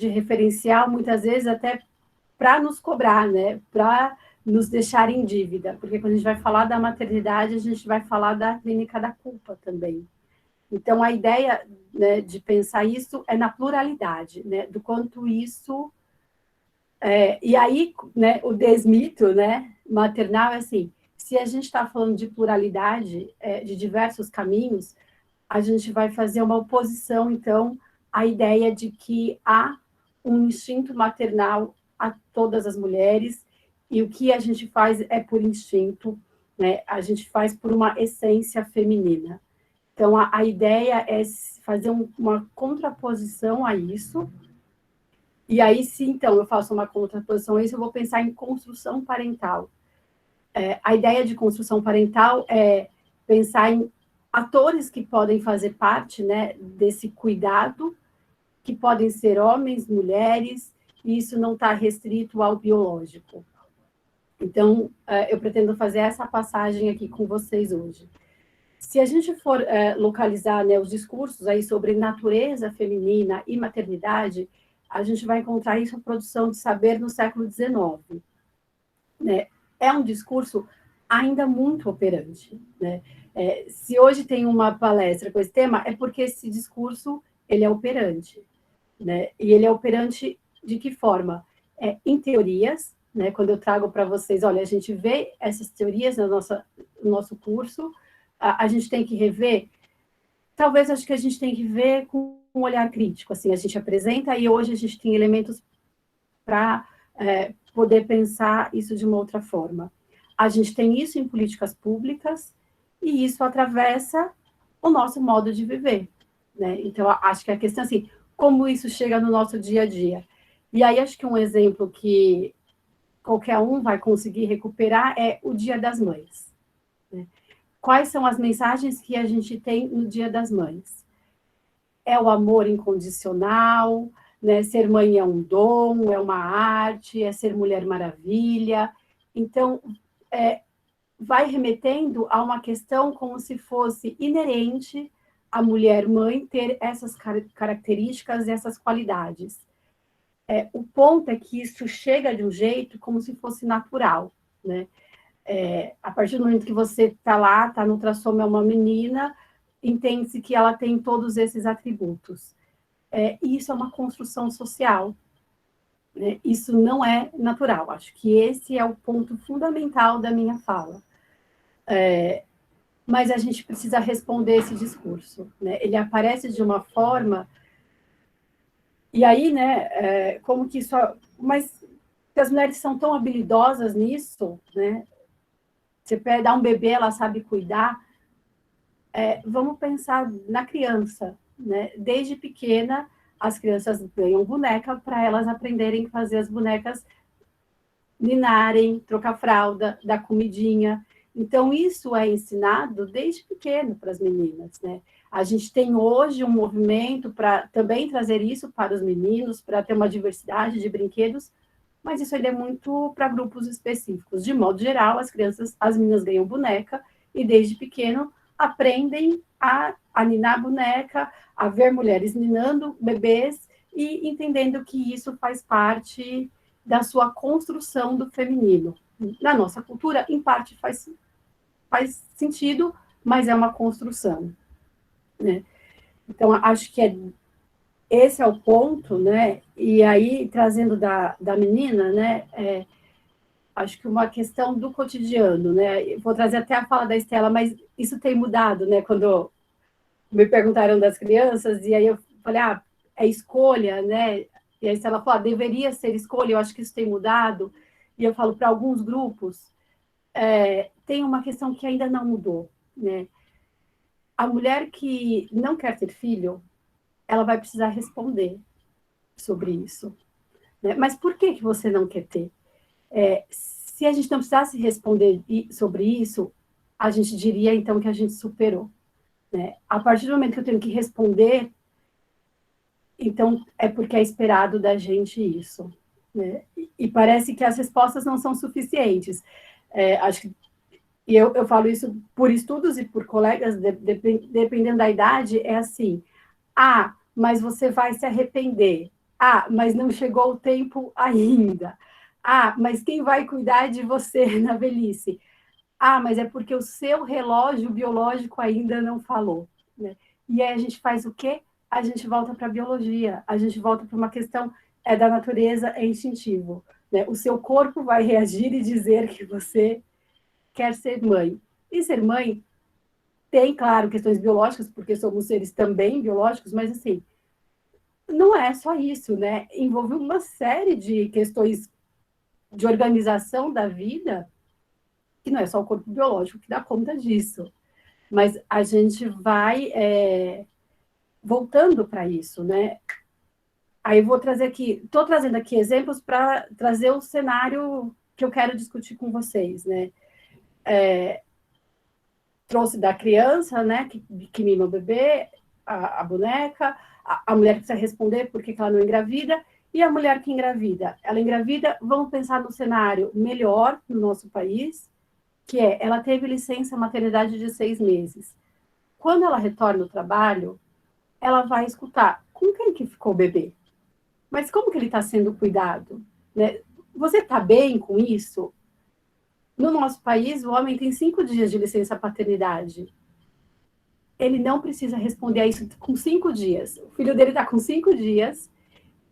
de referencial, muitas vezes até para nos cobrar, né? Para nos deixar em dívida, porque quando a gente vai falar da maternidade, a gente vai falar da clínica da culpa também. Então, a ideia, né, de pensar isso é na pluralidade, né, do quanto isso... e aí, né, o desmito, né, maternal é assim, se a gente está falando de pluralidade, de diversos caminhos, a gente vai fazer uma oposição, então, à ideia de que há um instinto maternal a todas as mulheres, e o que a gente faz é por instinto, né, a gente faz por uma essência feminina. Então, a ideia é fazer uma contraposição a isso, e aí, se então eu faço uma contraposição a isso, eu vou pensar em construção parental. A ideia de construção parental é pensar em atores que podem fazer parte, né, desse cuidado, que podem ser homens, mulheres, e isso não está restrito ao biológico. Então, eu pretendo fazer essa passagem aqui com vocês hoje. Se a gente for localizar, né, os discursos aí sobre natureza feminina e maternidade, a gente vai encontrar isso na produção de saber no século XIX. Né? É um discurso ainda muito operante. Né? Se hoje tem uma palestra com esse tema, é porque esse discurso ele é operante. Né? E ele é operante de que forma? Em teorias, né? Quando eu trago para vocês, olha, a gente vê essas teorias no nosso curso, a gente tem que rever, talvez acho que a gente tem que ver com um olhar crítico, assim, a gente apresenta e hoje a gente tem elementos para poder pensar isso de uma outra forma. A gente tem isso em políticas públicas e isso atravessa o nosso modo de viver. Né? Então, acho que a questão é assim, como isso chega no nosso dia a dia. E aí, acho que um exemplo que qualquer um vai conseguir recuperar é o Dia das Mães. Né? Quais são as mensagens que a gente tem no Dia das Mães? É o amor incondicional, né? Ser mãe é um dom, é uma arte, é ser mulher maravilha. Então, vai remetendo a uma questão como se fosse inerente à mulher mãe ter essas características e essas qualidades. O ponto é que isso chega de um jeito como se fosse natural, né? A partir do momento que você está lá, está no ultrassom, é uma menina, entende-se que ela tem todos esses atributos. E isso é uma construção social. Né? Isso não é natural. Acho que esse é o ponto fundamental da minha fala. Mas a gente precisa responder esse discurso. Né? Ele aparece de uma forma... E aí, né, como que isso... Mas as mulheres são tão habilidosas nisso, né? Você dá um bebê, ela sabe cuidar. Vamos pensar na criança, né? Desde pequena, as crianças ganham boneca para elas aprenderem a fazer as bonecas ninarem, trocar fralda, dar comidinha. Então, isso é ensinado desde pequeno para as meninas, né? A gente tem hoje um movimento para também trazer isso para os meninos, para ter uma diversidade de brinquedos, mas isso ainda é muito para grupos específicos. De modo geral, as meninas ganham boneca e desde pequeno aprendem a ninar a boneca, a ver mulheres ninando bebês e entendendo que isso faz parte da sua construção do feminino. Na nossa cultura, em parte faz sentido, mas é uma construção. Né? Então, acho que esse é o ponto, né? E aí, trazendo da menina, né? Acho que uma questão do cotidiano, né? Vou trazer até a fala da Estela, mas isso tem mudado, né? Quando me perguntaram das crianças, e aí eu falei, é escolha, né? E aí ela falou, deveria ser escolha, eu acho que isso tem mudado. E eu falo, para alguns grupos, tem uma questão que ainda não mudou, né? A mulher que não quer ter filho, ela vai precisar responder sobre isso. Né? Mas por que você não quer ter? Se a gente não precisasse responder sobre isso, a gente diria, então, que a gente superou. Né? A partir do momento que eu tenho que responder, então é porque é esperado da gente isso. Né? E parece que as respostas não são suficientes. Acho que, e eu falo isso por estudos e por colegas, dependendo da idade, é assim, mas você vai se arrepender. Ah, mas não chegou o tempo ainda. Ah, mas quem vai cuidar de você na velhice? Ah, mas é porque o seu relógio biológico ainda não falou, né? E aí a gente faz o quê? A gente volta para a biologia, a gente volta para uma questão da natureza, é instintivo, né? O seu corpo vai reagir e dizer que você quer ser mãe. E ser mãe tem, claro, questões biológicas, porque somos seres também biológicos, mas assim, não é só isso, né? Envolve uma série de questões de organização da vida, que não é só o corpo biológico que dá conta disso. Mas a gente vai voltando para isso, né? Aí vou trazer aqui, estou trazendo aqui exemplos para trazer o cenário que eu quero discutir com vocês, né? Trouxe da criança, né, que mima o bebê, a boneca, a mulher que precisa responder por que ela não engravida, e a mulher que engravida. Ela engravida, vamos pensar no cenário melhor no nosso país, que é, ela teve licença maternidade de 6 meses. Quando ela retorna ao trabalho, ela vai escutar com quem que ficou o bebê? Mas como que ele está sendo cuidado? Né? Você está bem com isso? No nosso país, o homem tem 5 dias de licença paternidade. Ele não precisa responder a isso com 5 dias. O filho dele está com 5 dias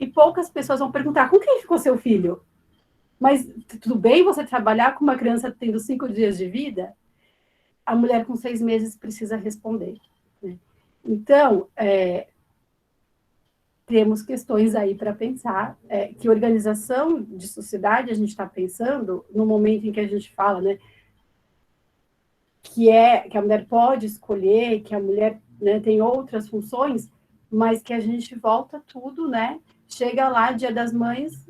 e poucas pessoas vão perguntar com quem ficou seu filho? Mas tudo bem você trabalhar com uma criança tendo 5 dias de vida? A mulher com 6 meses precisa responder. Né? Então, temos questões aí para pensar, que organização de sociedade a gente está pensando no momento em que a gente fala, né, que a mulher pode escolher, que a mulher, né, tem outras funções, mas que a gente volta tudo, né, chega lá, Dia das Mães,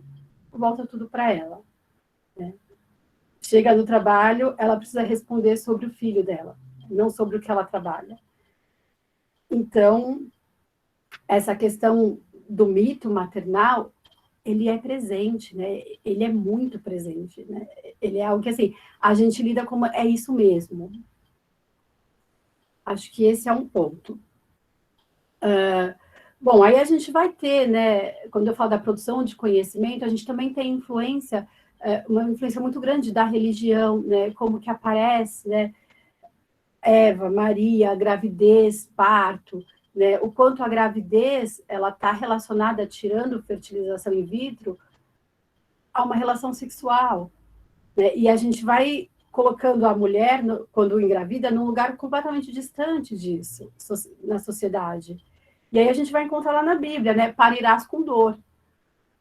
volta tudo para ela. Né? Chega no trabalho, ela precisa responder sobre o filho dela, não sobre o que ela trabalha. Então, essa questão do mito maternal, ele é presente, né? Ele é muito presente, né? Ele é algo que, assim, a gente lida como é isso mesmo. Acho que esse é um ponto. Bom, aí a gente vai ter, né? Quando eu falo da produção de conhecimento, a gente também tem influência, uma influência muito grande da religião, né? Como que aparece, né? Eva, Maria, gravidez, parto, né? O quanto a gravidez ela está relacionada, tirando fertilização in vitro, a uma relação sexual, né? E a gente vai colocando a mulher, quando engravida, num lugar completamente distante disso, na sociedade. E aí a gente vai encontrar lá na Bíblia, né? Parirás com dor,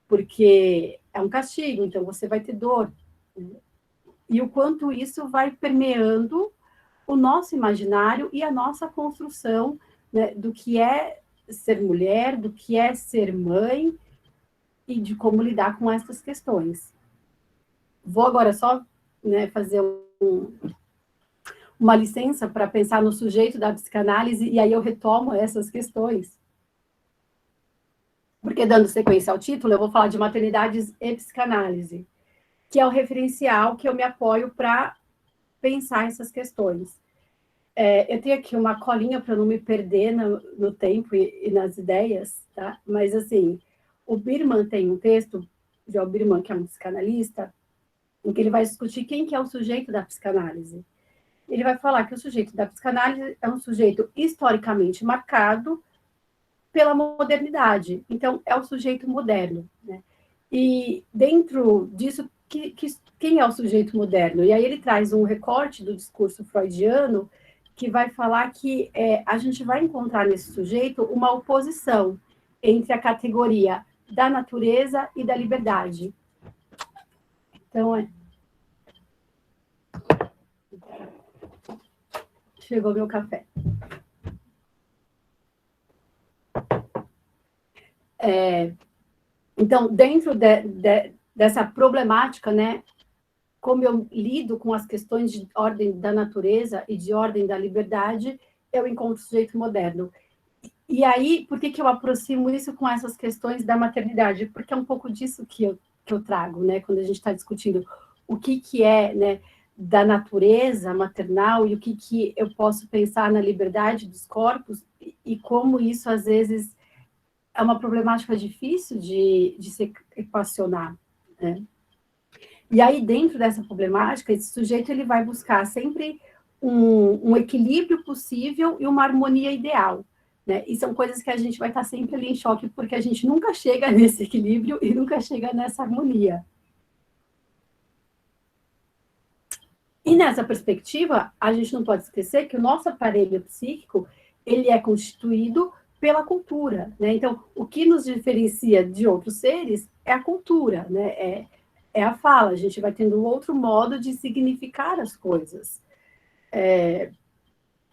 porque é um castigo, então você vai ter dor. Né? E o quanto isso vai permeando o nosso imaginário e a nossa construção, né, do que é ser mulher, do que é ser mãe e de como lidar com essas questões. Vou agora só, né, fazer uma licença para pensar no sujeito da psicanálise e aí eu retomo essas questões. Porque, dando sequência ao título, eu vou falar de maternidades e psicanálise, que é o referencial que eu me apoio para pensar essas questões. Eu tenho aqui uma colinha para não me perder no tempo e nas ideias, tá? Mas, assim, o Birman tem um texto, de Birman, que é um psicanalista, em que ele vai discutir quem que é o sujeito da psicanálise. Ele vai falar que o sujeito da psicanálise é um sujeito historicamente marcado pela modernidade. Então, é o sujeito moderno. Né? E dentro disso, quem é o sujeito moderno? E aí ele traz um recorte do discurso freudiano que vai falar que a gente vai encontrar nesse sujeito uma oposição entre a categoria da natureza e da liberdade. Então, chegou meu café. Então, dentro dessa problemática, né, como eu lido com as questões de ordem da natureza e de ordem da liberdade, eu encontro o sujeito moderno. E aí, por que eu aproximo isso com essas questões da maternidade? Porque é um pouco disso que eu trago, né, quando a gente está discutindo o que é, né, da natureza maternal e o que eu posso pensar na liberdade dos corpos e como isso, às vezes, é uma problemática difícil de se equacionar, né? E aí, dentro dessa problemática, esse sujeito ele vai buscar sempre um equilíbrio possível e uma harmonia ideal, né? E são coisas que a gente vai estar sempre ali em choque, porque a gente nunca chega nesse equilíbrio e nunca chega nessa harmonia. E nessa perspectiva, a gente não pode esquecer que o nosso aparelho psíquico, ele é constituído pela cultura, né? Então, o que nos diferencia de outros seres é a cultura, né? É a fala, a gente vai tendo outro modo de significar as coisas.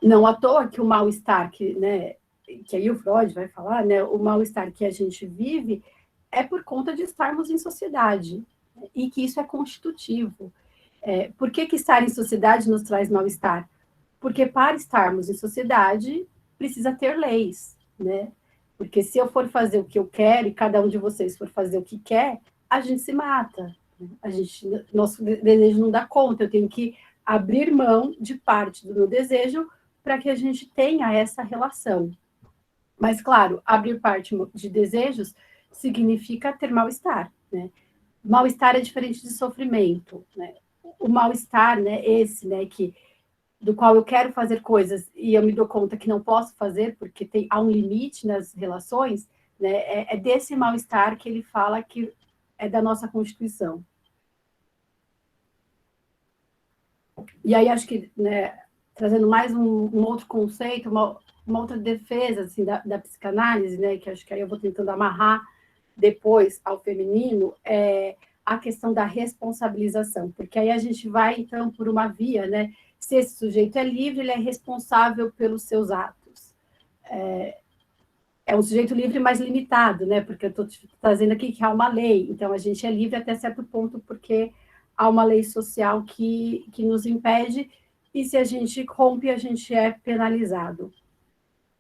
Não à toa que o mal-estar, né, que aí o Freud vai falar, né, o mal-estar que a gente vive é por conta de estarmos em sociedade, e que isso é constitutivo. Por que estar em sociedade nos traz mal-estar? Porque para estarmos em sociedade, precisa ter leis, né? Porque se eu for fazer o que eu quero e cada um de vocês for fazer o que quer, a gente se mata. Nosso desejo não dá conta, eu tenho que abrir mão de parte do meu desejo para que a gente tenha essa relação. Mas, claro, abrir parte de desejos significa ter mal-estar, né? Mal-estar é diferente de sofrimento, né? O mal-estar, né, esse, né, do qual eu quero fazer coisas e eu me dou conta que não posso fazer porque há um limite nas relações, né, é desse mal-estar que ele fala que é da nossa Constituição. E aí acho que, né, trazendo mais um outro conceito, uma outra defesa assim, da psicanálise, né, que acho que aí eu vou tentando amarrar depois ao feminino, é a questão da responsabilização, porque aí a gente vai, então, por uma via, né, se esse sujeito é livre, ele é responsável pelos seus atos. É um sujeito livre, mas limitado, né, porque eu estou trazendo aqui que há uma lei, então a gente é livre até certo ponto, porque há uma lei social que nos impede, e se a gente rompe, a gente é penalizado.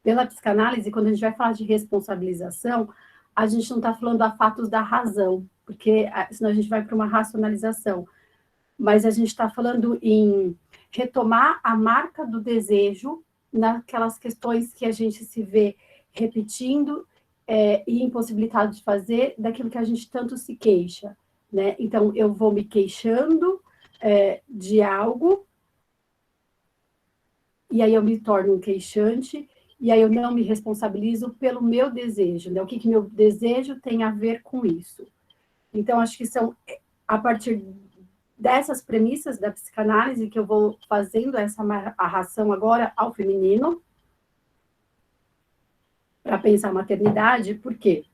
Pela psicanálise, quando a gente vai falar de responsabilização, a gente não está falando a fatos da razão, porque senão a gente vai para uma racionalização, mas a gente está falando em retomar a marca do desejo naquelas questões que a gente se vê repetindo e impossibilitado de fazer daquilo que a gente tanto se queixa, né? Então, eu vou me queixando de algo, e aí eu me torno um queixante, e aí eu não me responsabilizo pelo meu desejo, né? O que meu desejo tem a ver com isso? Então, acho que são, a partir dessas premissas da psicanálise, que eu vou fazendo essa amarração agora ao feminino, para pensar a maternidade. Por quê?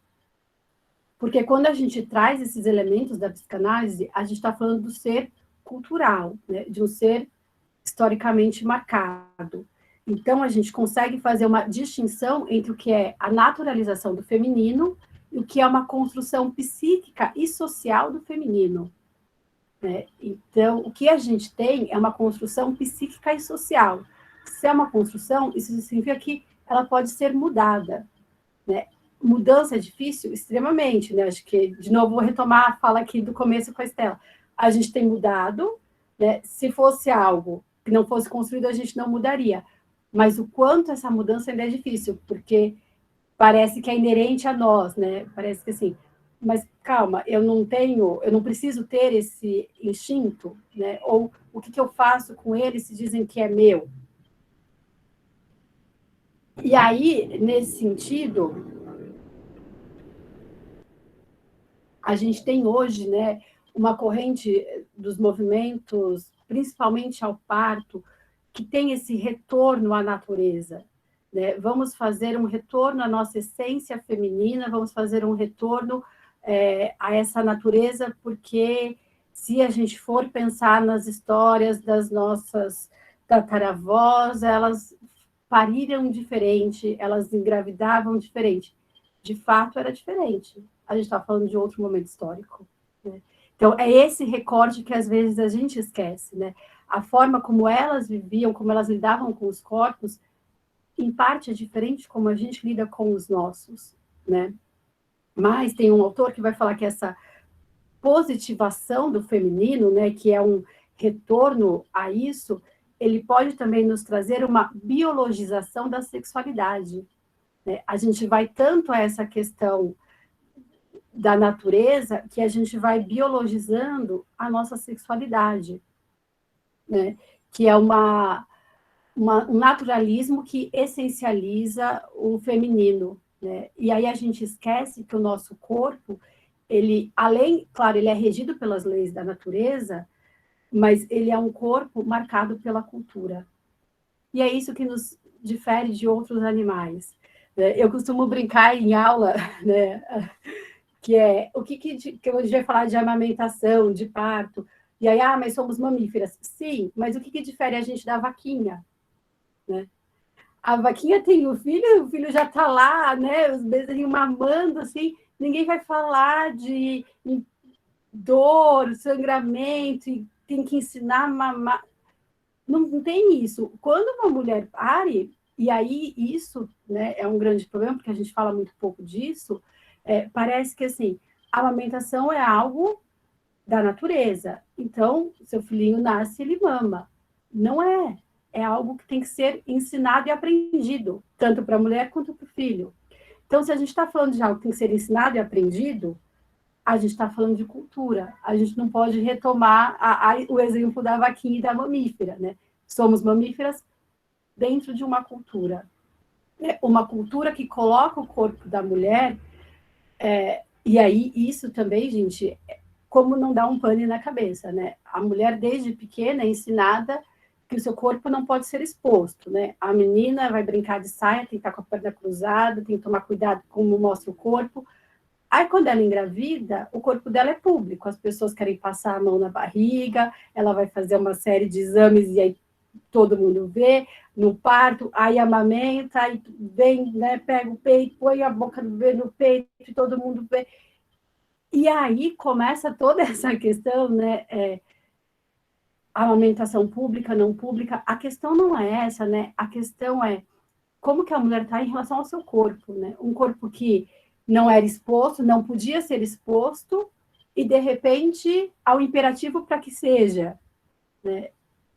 Porque quando a gente traz esses elementos da psicanálise, a gente está falando do ser cultural, né? De um ser historicamente marcado. Então, a gente consegue fazer uma distinção entre o que é a naturalização do feminino e o que é uma construção psíquica e social do feminino, né? Então, o que a gente tem é uma construção psíquica e social. Se é uma construção, isso significa que ela pode ser mudada, né? Mudança é difícil? Extremamente, né? Acho que, de novo, vou retomar a fala aqui do começo com a Estela. A gente tem mudado, né? Se fosse algo que não fosse construído, a gente não mudaria. Mas o quanto essa mudança ainda é difícil, porque parece que é inerente a nós, né? Parece que assim, mas calma, eu não preciso ter esse instinto, né? Ou o que eu faço com ele se dizem que é meu? E aí, nesse sentido, a gente tem hoje, né, uma corrente dos movimentos, principalmente ao parto, que tem esse retorno à natureza, né? Vamos fazer um retorno à nossa essência feminina, vamos fazer um retorno a essa natureza, porque se a gente for pensar nas histórias das nossas tataravós, elas pariram diferente, elas engravidavam diferente. De fato, era diferente. A gente está falando de outro momento histórico, né? Então, é esse recorte que às vezes a gente esquece, né? A forma como elas viviam, como elas lidavam com os corpos, em parte é diferente como a gente lida com os nossos, né? Mas tem um autor que vai falar que essa positivação do feminino, né, que é um retorno a isso, ele pode também nos trazer uma biologização da sexualidade. né? A gente vai tanto a essa questão da natureza que a gente vai biologizando a nossa sexualidade, né? Que é um naturalismo que essencializa o feminino, né? E aí a gente esquece que o nosso corpo, ele, além, claro, ele é regido pelas leis da natureza, mas ele é um corpo marcado pela cultura. E é isso que nos difere de outros animais. Eu costumo brincar em aula, né, que é o que hoje vai falar de amamentação, de parto, e aí, mas somos mamíferas. Sim, mas o que difere a gente da vaquinha? Né? A vaquinha tem o filho já está lá, né? Os bezerrinhos mamando, assim, ninguém vai falar de dor, sangramento, e tem que ensinar a mamar. Não tem isso. Quando uma mulher pare, e aí isso, né, é um grande problema, porque a gente fala muito pouco disso, parece que assim, a amamentação é algo da natureza. Então, seu filhinho nasce, ele mama. Não é. É algo que tem que ser ensinado e aprendido, tanto para a mulher quanto para o filho. Então, se a gente está falando de algo que tem que ser ensinado e aprendido, a gente está falando de cultura. A gente não pode retomar o exemplo da vaquinha e da mamífera, né? Somos mamíferas dentro de uma cultura. Uma cultura que coloca o corpo da mulher, e aí isso também, gente, como não dá um pane na cabeça, né? A mulher, desde pequena, é ensinada que o seu corpo não pode ser exposto, né? A menina vai brincar de saia, tem que estar com a perna cruzada, tem que tomar cuidado com como mostra o corpo. Aí, quando ela engravida, o corpo dela é público, as pessoas querem passar a mão na barriga, ela vai fazer uma série de exames e aí todo mundo vê, no parto, aí amamenta, aí vem, né, pega o peito, põe a boca do bebê no peito, e todo mundo vê. E aí começa toda essa questão, né, amamentação pública, não pública. A questão não é essa, né, a questão é como que a mulher está em relação ao seu corpo, né, um corpo que não era exposto, não podia ser exposto, e de repente ao imperativo para que seja, né?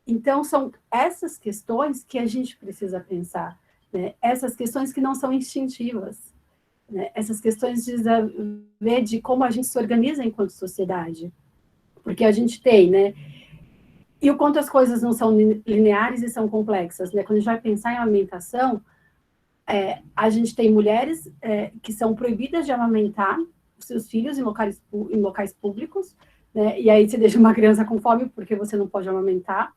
Então, são essas questões que a gente precisa pensar, né? Essas questões que não são instintivas, né? Essas questões de ver de como a gente se organiza enquanto sociedade, porque a gente tem, né? E o quanto as coisas não são lineares e são complexas, né? Quando a gente vai pensar em alimentação, a gente tem mulheres que são proibidas de amamentar os seus filhos em locais públicos, né? E aí você deixa uma criança com fome porque você não pode amamentar.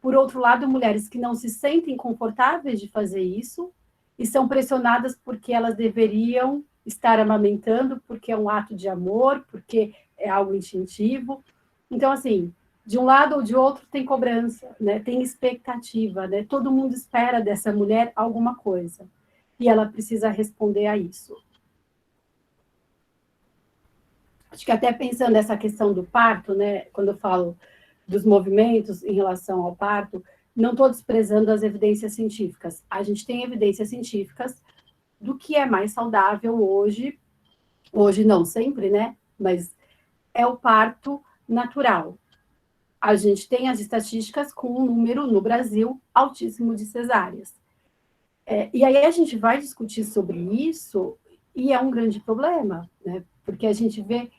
Por outro lado, mulheres que não se sentem confortáveis de fazer isso e são pressionadas porque elas deveriam estar amamentando, porque é um ato de amor, porque é algo instintivo. Então, assim, de um lado ou de outro tem cobrança, né? Tem expectativa, né? Todo mundo espera dessa mulher alguma coisa e ela precisa responder a isso. Acho que até pensando nessa questão do parto, né? Quando eu falo dos movimentos em relação ao parto, não estou desprezando as evidências científicas. A gente tem evidências científicas do que é mais saudável hoje não sempre, né? Mas é o parto natural. A gente tem as estatísticas com um número no Brasil altíssimo de cesáreas. E aí a gente vai discutir sobre isso e é um grande problema, né? Porque a gente vê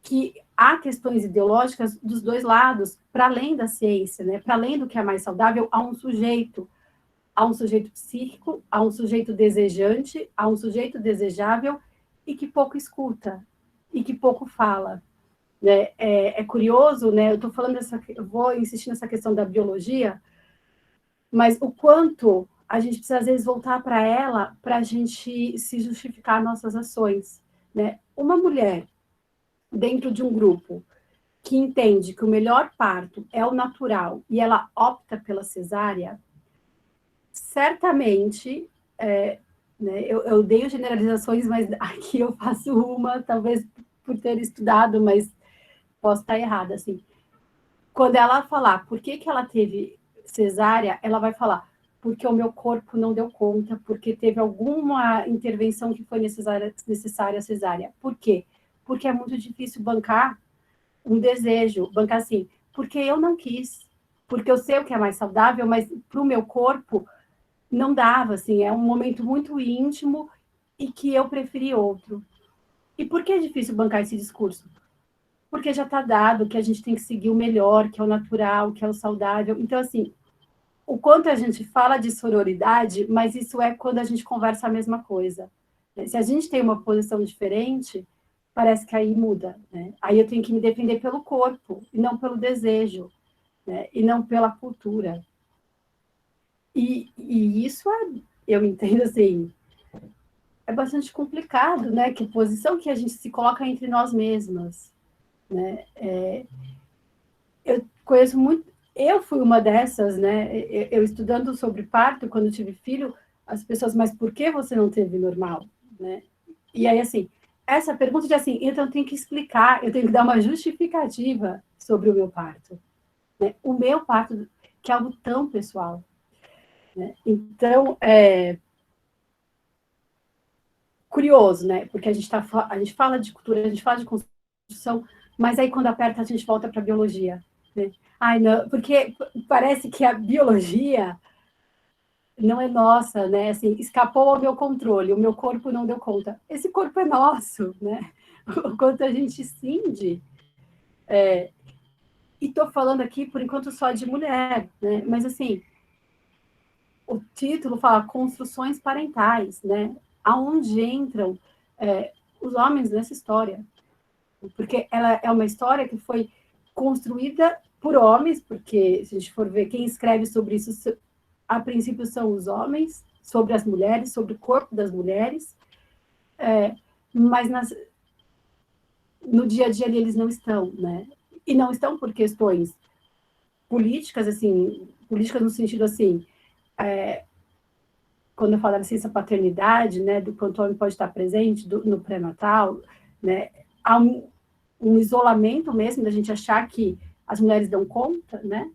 que há questões ideológicas dos dois lados, para além da ciência, né? Para além do que é mais saudável, há um sujeito psíquico, há um sujeito desejante, há um sujeito desejável e que pouco escuta e que pouco fala. Né? É curioso, né? Eu vou insistir nessa questão da biologia, mas o quanto a gente precisa às vezes voltar para ela para a gente se justificar nossas ações, né? Uma mulher dentro de um grupo que entende que o melhor parto é o natural e ela opta pela cesárea, certamente, né, eu dei generalizações, mas aqui eu faço uma, talvez por ter estudado, mas posso estar errada, assim. Quando ela falar por que ela teve cesárea, ela vai falar porque o meu corpo não deu conta, porque teve alguma intervenção que foi necessária cesárea. Por quê? Porque é muito difícil bancar um desejo, bancar assim, porque eu não quis, porque eu sei o que é mais saudável, mas para o meu corpo não dava, assim, é um momento muito íntimo e que eu preferi outro. E por que é difícil bancar esse discurso? Porque já está dado que a gente tem que seguir o melhor, que é o natural, que é o saudável. Então, assim, o quanto a gente fala de sororidade, mas isso é quando a gente conversa a mesma coisa. Se a gente tem uma posição diferente, parece que aí muda, né? Aí eu tenho que me defender pelo corpo, e não pelo desejo, né? E não pela cultura. E isso eu entendo assim, é bastante complicado, né? Que posição que a gente se coloca entre nós mesmas, né? Eu conheço muito, eu fui uma dessas, né? Eu estudando sobre parto, quando tive filho, as pessoas, mas por que você não teve normal, né? E aí, assim, essa pergunta de assim, então eu tenho que explicar, eu tenho que dar uma justificativa sobre o meu parto, né? O meu parto, que é algo tão pessoal, né? Então, curioso, né? Porque a gente fala de cultura, a gente fala de construção, mas aí quando aperta a gente volta para a biologia, né? Ai, não, porque parece que a biologia não é nossa, né? Assim, escapou ao meu controle, o meu corpo não deu conta. Esse corpo é nosso, né? O quanto a gente cinde. E estou falando aqui, por enquanto, só de mulher, né? Mas, assim, o título fala construções parentais, né? Aonde entram os homens nessa história? Porque ela é uma história que foi construída por homens, porque, se a gente for ver quem escreve sobre isso, a princípio são os homens, sobre as mulheres, sobre o corpo das mulheres, mas no dia a dia ali eles não estão, né? E não estão por questões políticas, assim, políticas no sentido assim, quando eu falo da licença paternidade, né, do quanto o homem pode estar presente no pré-natal, né, há um isolamento mesmo da gente achar que as mulheres dão conta, né?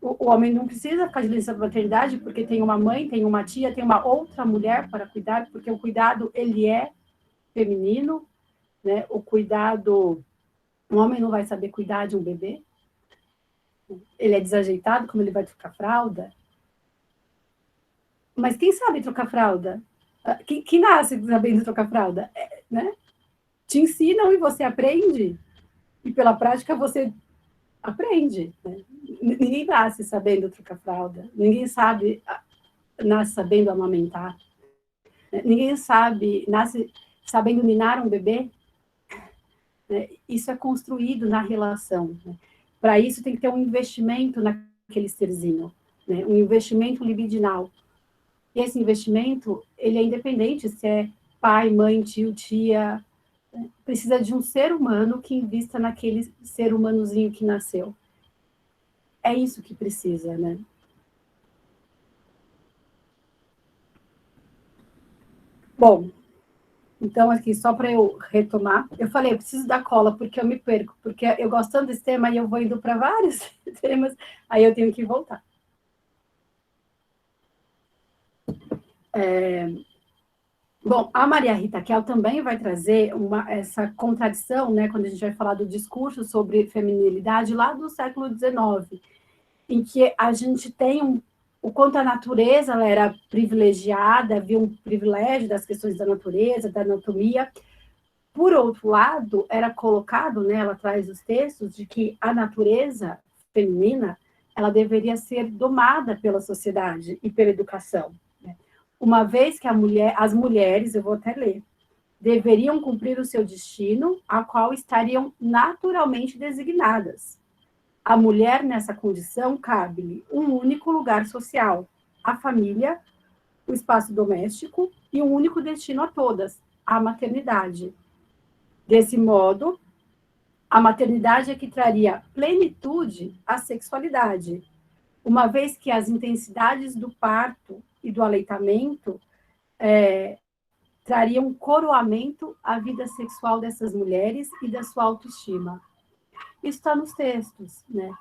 O homem não precisa ficar de licença paternidade porque tem uma mãe, tem uma tia, tem uma outra mulher para cuidar, porque o cuidado ele é feminino, né? O cuidado, um homem não vai saber cuidar de um bebê, ele é desajeitado, como ele vai trocar fralda. Mas quem sabe trocar fralda? Quem nasce sabendo trocar fralda? Né? Te ensinam e você aprende, e pela prática você aprende. Né? Ninguém nasce sabendo trocar fralda, ninguém sabe, nasce sabendo amamentar, né? Ninguém sabe, nasce sabendo ninar um bebê. Né? Isso é construído na relação. Né? Para isso tem que ter um investimento naquele serzinho, né? Um investimento libidinal. E esse investimento, ele é independente se é pai, mãe, tio, tia, né? Precisa de um ser humano que invista naquele ser humanozinho que nasceu. É isso que precisa, né? Bom, então aqui, só para eu retomar, eu falei, eu preciso da cola, porque eu me perco, porque eu gosto tanto desse tema e eu vou indo para vários temas, aí eu tenho que voltar. Bom, a Maria Rita Kel também vai trazer essa contradição, né, quando a gente vai falar do discurso sobre feminilidade lá do século XIX, em que a gente tem o quanto a natureza ela era privilegiada, havia um privilégio das questões da natureza, da anatomia. Por outro lado, era colocado, né, ela traz os textos de que a natureza feminina ela deveria ser domada pela sociedade e pela educação. Né? Uma vez que as mulheres, eu vou até ler, deveriam cumprir o seu destino, a qual estariam naturalmente designadas. A mulher, nessa condição, cabe-lhe um único lugar social, a família, o espaço doméstico e um único destino a todas, a maternidade. Desse modo, a maternidade é que traria plenitude à sexualidade, uma vez que as intensidades do parto e do aleitamento trariam coroamento à vida sexual dessas mulheres e da sua autoestima. Isso está nos textos, né?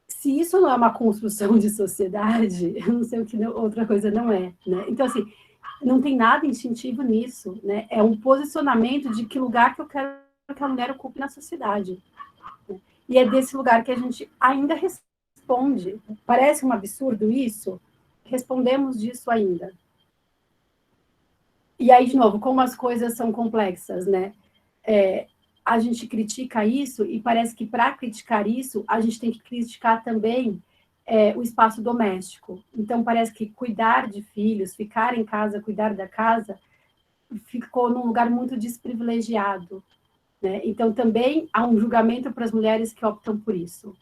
Se isso não é uma construção de sociedade, eu não sei o que outra coisa não é, né? Então, assim, não tem nada instintivo nisso, né? É um posicionamento de que lugar que eu quero que a mulher ocupe na sociedade. Né? E é desse lugar que a gente ainda responde. Parece um absurdo isso? Respondemos disso ainda. E aí, de novo, como as coisas são complexas, né? A gente critica isso e parece que para criticar isso, a gente tem que criticar também o espaço doméstico. Então, parece que cuidar de filhos, ficar em casa, cuidar da casa, ficou num lugar muito desprivilegiado. Né? Então, também há um julgamento para as mulheres que optam por isso.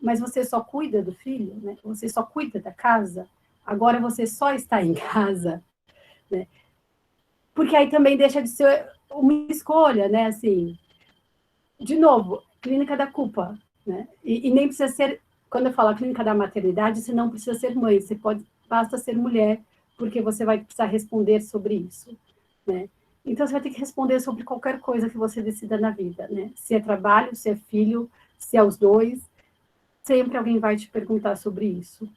Mas você só cuida do filho? Né? Você só cuida da casa? Agora você só está em casa? Né? Porque aí também deixa de ser uma escolha, né? Assim, de novo, clínica da culpa. Né? E nem precisa ser, quando eu falo clínica da maternidade, você não precisa ser mãe, você pode, basta ser mulher, porque você vai precisar responder sobre isso. Né? Então, você vai ter que responder sobre qualquer coisa que você decida na vida. Né? Se é trabalho, se é filho, se é os dois, sempre alguém vai te perguntar sobre isso.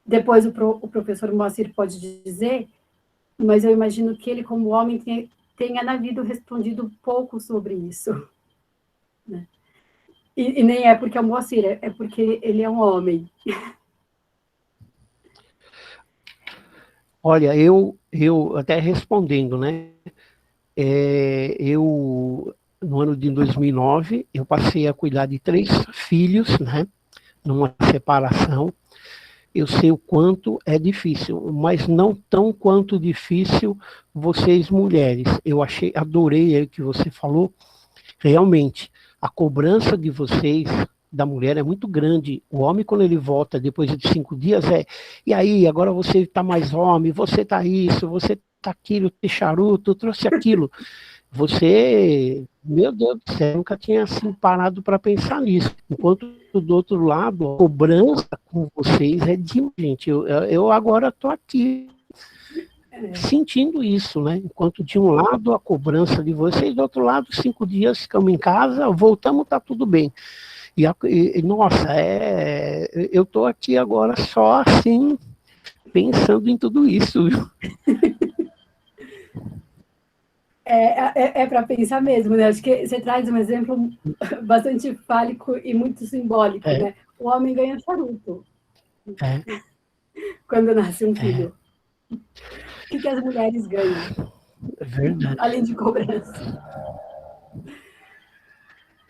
Depois o professor Moacir pode dizer, mas eu imagino que ele, como homem, tenha na vida respondido pouco sobre isso. Né? E nem é porque é o Moacir, é porque ele é um homem. Olha, eu até respondendo, né? No ano de 2009, eu passei a cuidar de 3 filhos, né? Numa separação. Eu sei o quanto é difícil, mas não tão quanto difícil vocês mulheres. Adorei o que você falou. Realmente, a cobrança de vocês, da mulher, é muito grande. O homem, quando ele volta depois de 5 dias, e aí, agora você está mais homem, você está isso, você está aquilo, tem charuto, trouxe aquilo. Você, meu Deus do céu, nunca tinha assim parado para pensar nisso. Enquanto do outro lado, a cobrança com vocês é de gente. Eu agora estou aqui sentindo isso, né? Enquanto de um lado a cobrança de vocês, do outro lado 5 dias ficamos em casa, voltamos, tá tudo bem. Nossa, eu estou aqui agora só assim pensando em tudo isso. É para pensar mesmo, né? Acho que você traz um exemplo bastante fálico e muito simbólico, né? O homem ganha charuto quando nasce um filho. O que as mulheres ganham? É verdade. Além de cobrança.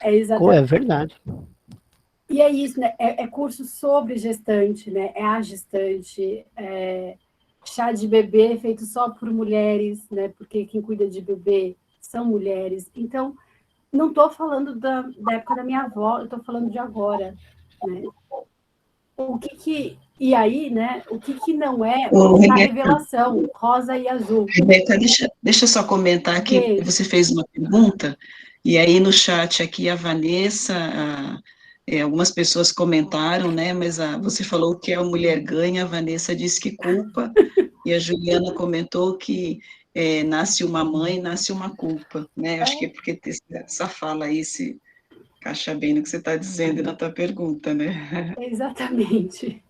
É É exatamente. verdade. E é isso, né? É curso sobre gestante, né? É a gestante, chá de bebê feito só por mulheres, né? Porque quem cuida de bebê são mulheres. Então, não estou falando da época da minha avó, eu estou falando de agora, né? E aí, né? O que não é a revelação rosa e azul? Rebeca, deixa eu só comentar aqui, você fez uma pergunta, e aí no chat aqui a Vanessa, algumas pessoas comentaram, né, mas você falou que a mulher ganha, a Vanessa disse que culpa, e a Juliana comentou que nasce uma mãe, nasce uma culpa, né, acho que é porque essa fala aí se encaixa bem no que você está dizendo na tua pergunta, né? Exatamente.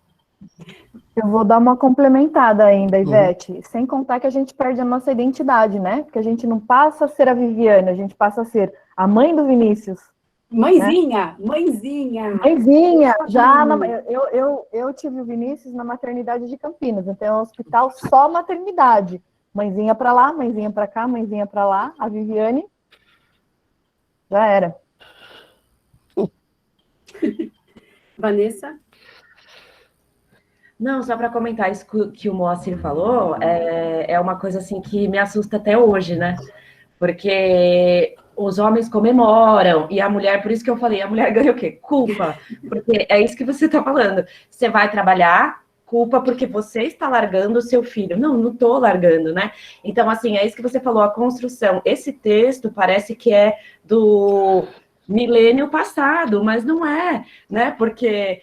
Eu vou dar uma complementada ainda, Ivete, sem contar que a gente perde a nossa identidade, né? Porque a gente não passa a ser a Viviane, a gente passa a ser a mãe do Vinícius. Mãezinha, né? Mãezinha. Eu tive o Vinícius na maternidade de Campinas, então é um hospital só maternidade. Mãezinha para lá, mãezinha para cá, mãezinha para lá. A Viviane já era. Vanessa? Não, só para comentar isso que o Moacir falou, é uma coisa assim que me assusta até hoje, né? Porque os homens comemoram, e a mulher, por isso que eu falei, a mulher ganha o quê? Culpa. Porque é isso que você está falando. Você vai trabalhar, culpa porque você está largando o seu filho. Não estou largando, né? Então, assim, é isso que você falou, a construção. Esse texto parece que é do milênio passado, mas não é, né? Porque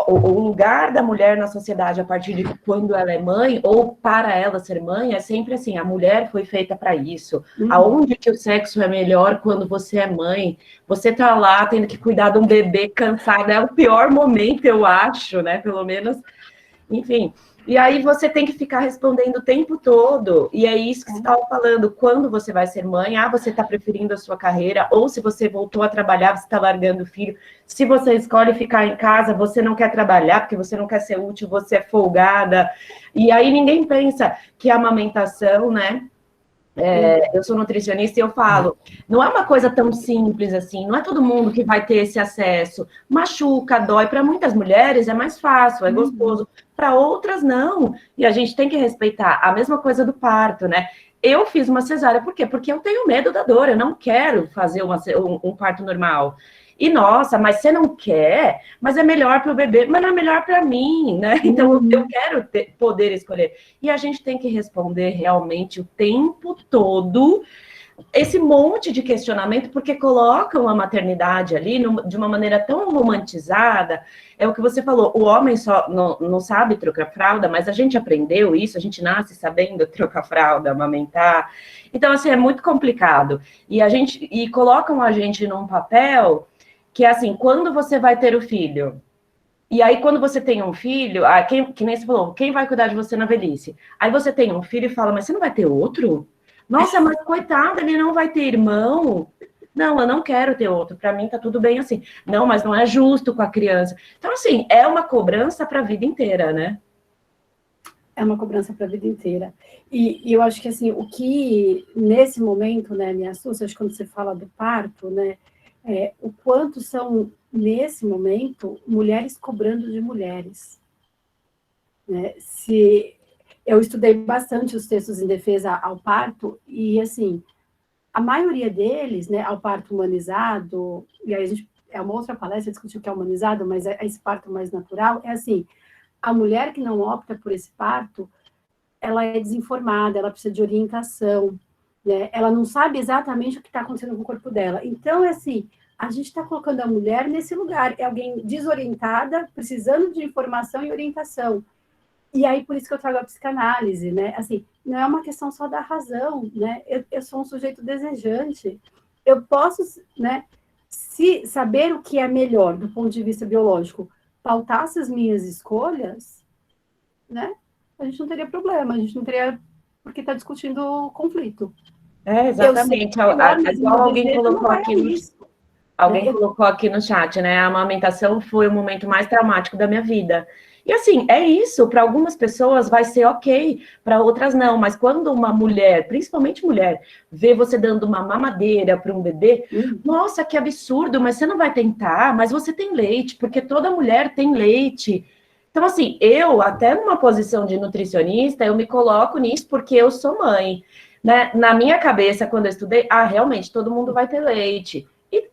o lugar da mulher na sociedade a partir de quando ela é mãe, ou para ela ser mãe, é sempre assim, a mulher foi feita para isso. Aonde que o sexo é melhor quando você é mãe? Você tá lá tendo que cuidar de um bebê cansado, é o pior momento, eu acho, né? Pelo menos. enfim. E aí você tem que ficar respondendo o tempo todo, e é isso que você estava falando, quando você vai ser mãe, você está preferindo a sua carreira, ou se você voltou a trabalhar, você está largando o filho, se você escolhe ficar em casa, você não quer trabalhar, porque você não quer ser útil, você é folgada, e aí ninguém pensa que a amamentação, né, eu sou nutricionista e eu falo, não é uma coisa tão simples assim, não é todo mundo que vai ter esse acesso. Machuca, dói. Para muitas mulheres é mais fácil, é gostoso. Para outras, não. E a gente tem que respeitar. A mesma coisa do parto, né? Eu fiz uma cesárea, por quê? Porque eu tenho medo da dor, eu não quero fazer um parto normal. E, nossa, mas você não quer? Mas é melhor para o bebê, mas não é melhor para mim, né? Então, eu quero poder escolher. E a gente tem que responder realmente o tempo todo esse monte de questionamento, porque colocam a maternidade ali de uma maneira tão romantizada. É o que você falou, o homem só não sabe trocar fralda, mas a gente aprendeu isso, a gente nasce sabendo trocar fralda, amamentar. Então, assim, é muito complicado. E colocam a gente num papel que é assim, quando você vai ter o filho? E aí, quando você tem um filho, que nem você falou, quem vai cuidar de você na velhice? Aí você tem um filho e fala, mas você não vai ter outro? Nossa, mas coitado, ele não vai ter irmão. Não, eu não quero ter outro. Para mim tá tudo bem assim. Não, mas não é justo com a criança. Então, assim, é uma cobrança para a vida inteira, né? É uma cobrança para a vida inteira. E eu acho que, assim, o que nesse momento, né, me assusta, acho que quando você fala do parto, né, o quanto são, nesse momento, mulheres cobrando de mulheres. Né? Eu estudei bastante os textos em defesa ao parto, e, assim, a maioria deles, né, ao parto humanizado, e aí é uma outra palestra discutir o que é humanizado, mas esse parto mais natural, é assim, a mulher que não opta por esse parto, ela é desinformada, ela precisa de orientação, né? Ela não sabe exatamente o que está acontecendo com o corpo dela. Então, é assim, a gente está colocando a mulher nesse lugar, é alguém desorientada, precisando de informação e orientação. E aí, por isso que eu trago a psicanálise, né? Assim, não é uma questão só da razão, né? Eu sou um sujeito desejante. Eu posso, né, saber o que é melhor do ponto de vista biológico, pautasse as minhas escolhas, né? A gente não teria problema, a gente não teria por que estar discutindo o conflito. Exatamente. Igual alguém colocou aqui colocou aqui no chat, né? A amamentação foi o momento mais traumático da minha vida. E assim, é isso, para algumas pessoas vai ser ok, para outras não, mas quando uma mulher, principalmente mulher, vê você dando uma mamadeira para um bebê, nossa, que absurdo, mas você não vai tentar, mas você tem leite, porque toda mulher tem leite. Então, assim, eu, até numa posição de nutricionista, eu me coloco nisso porque eu sou mãe, né? Na minha cabeça, quando eu estudei, realmente, todo mundo vai ter leite.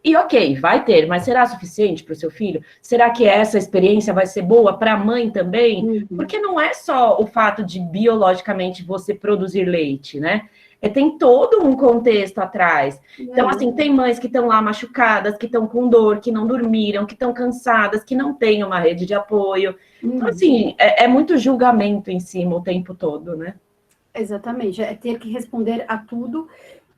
E ok, vai ter, mas será suficiente para o seu filho? Será que essa experiência vai ser boa para a mãe também? Porque não é só o fato de biologicamente você produzir leite, né? Tem todo um contexto atrás. Então, assim, tem mães que estão lá machucadas, que estão com dor, que não dormiram, que estão cansadas, que não têm uma rede de apoio. Então, assim, é muito julgamento em cima o tempo todo, né? Exatamente, é ter que responder a tudo.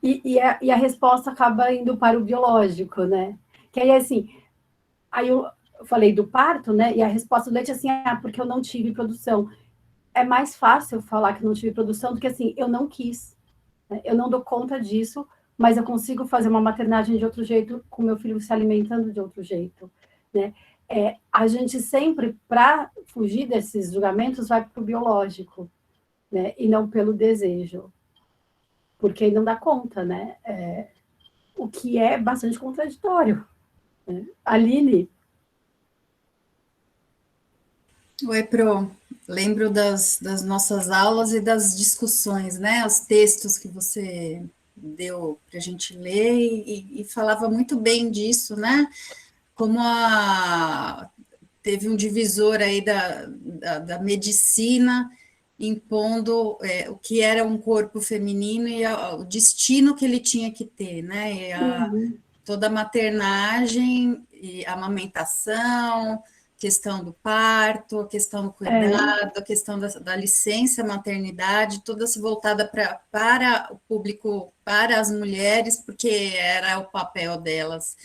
E a resposta acaba indo para o biológico, né? Que aí, assim, aí eu falei do parto, né? E a resposta do leite é assim, porque eu não tive produção. É mais fácil falar que não tive produção do que assim, eu não quis. Né? Eu não dou conta disso, mas eu consigo fazer uma maternagem de outro jeito, com meu filho se alimentando de outro jeito, né? A gente sempre, para fugir desses julgamentos, vai para o biológico, né? E não pelo desejo. Porque não dá conta, né? O que é bastante contraditório. Né? Aline? Oi, Pro. Lembro das nossas aulas e das discussões, né? Os textos que você deu para a gente ler e falava muito bem disso, né? Como teve um divisor aí da medicina impondo o que era um corpo feminino e o destino que ele tinha que ter, né? E toda a maternagem e a amamentação, questão do parto, a questão do cuidado, a questão da licença maternidade, toda se voltada para o público, para as mulheres, porque era o papel delas.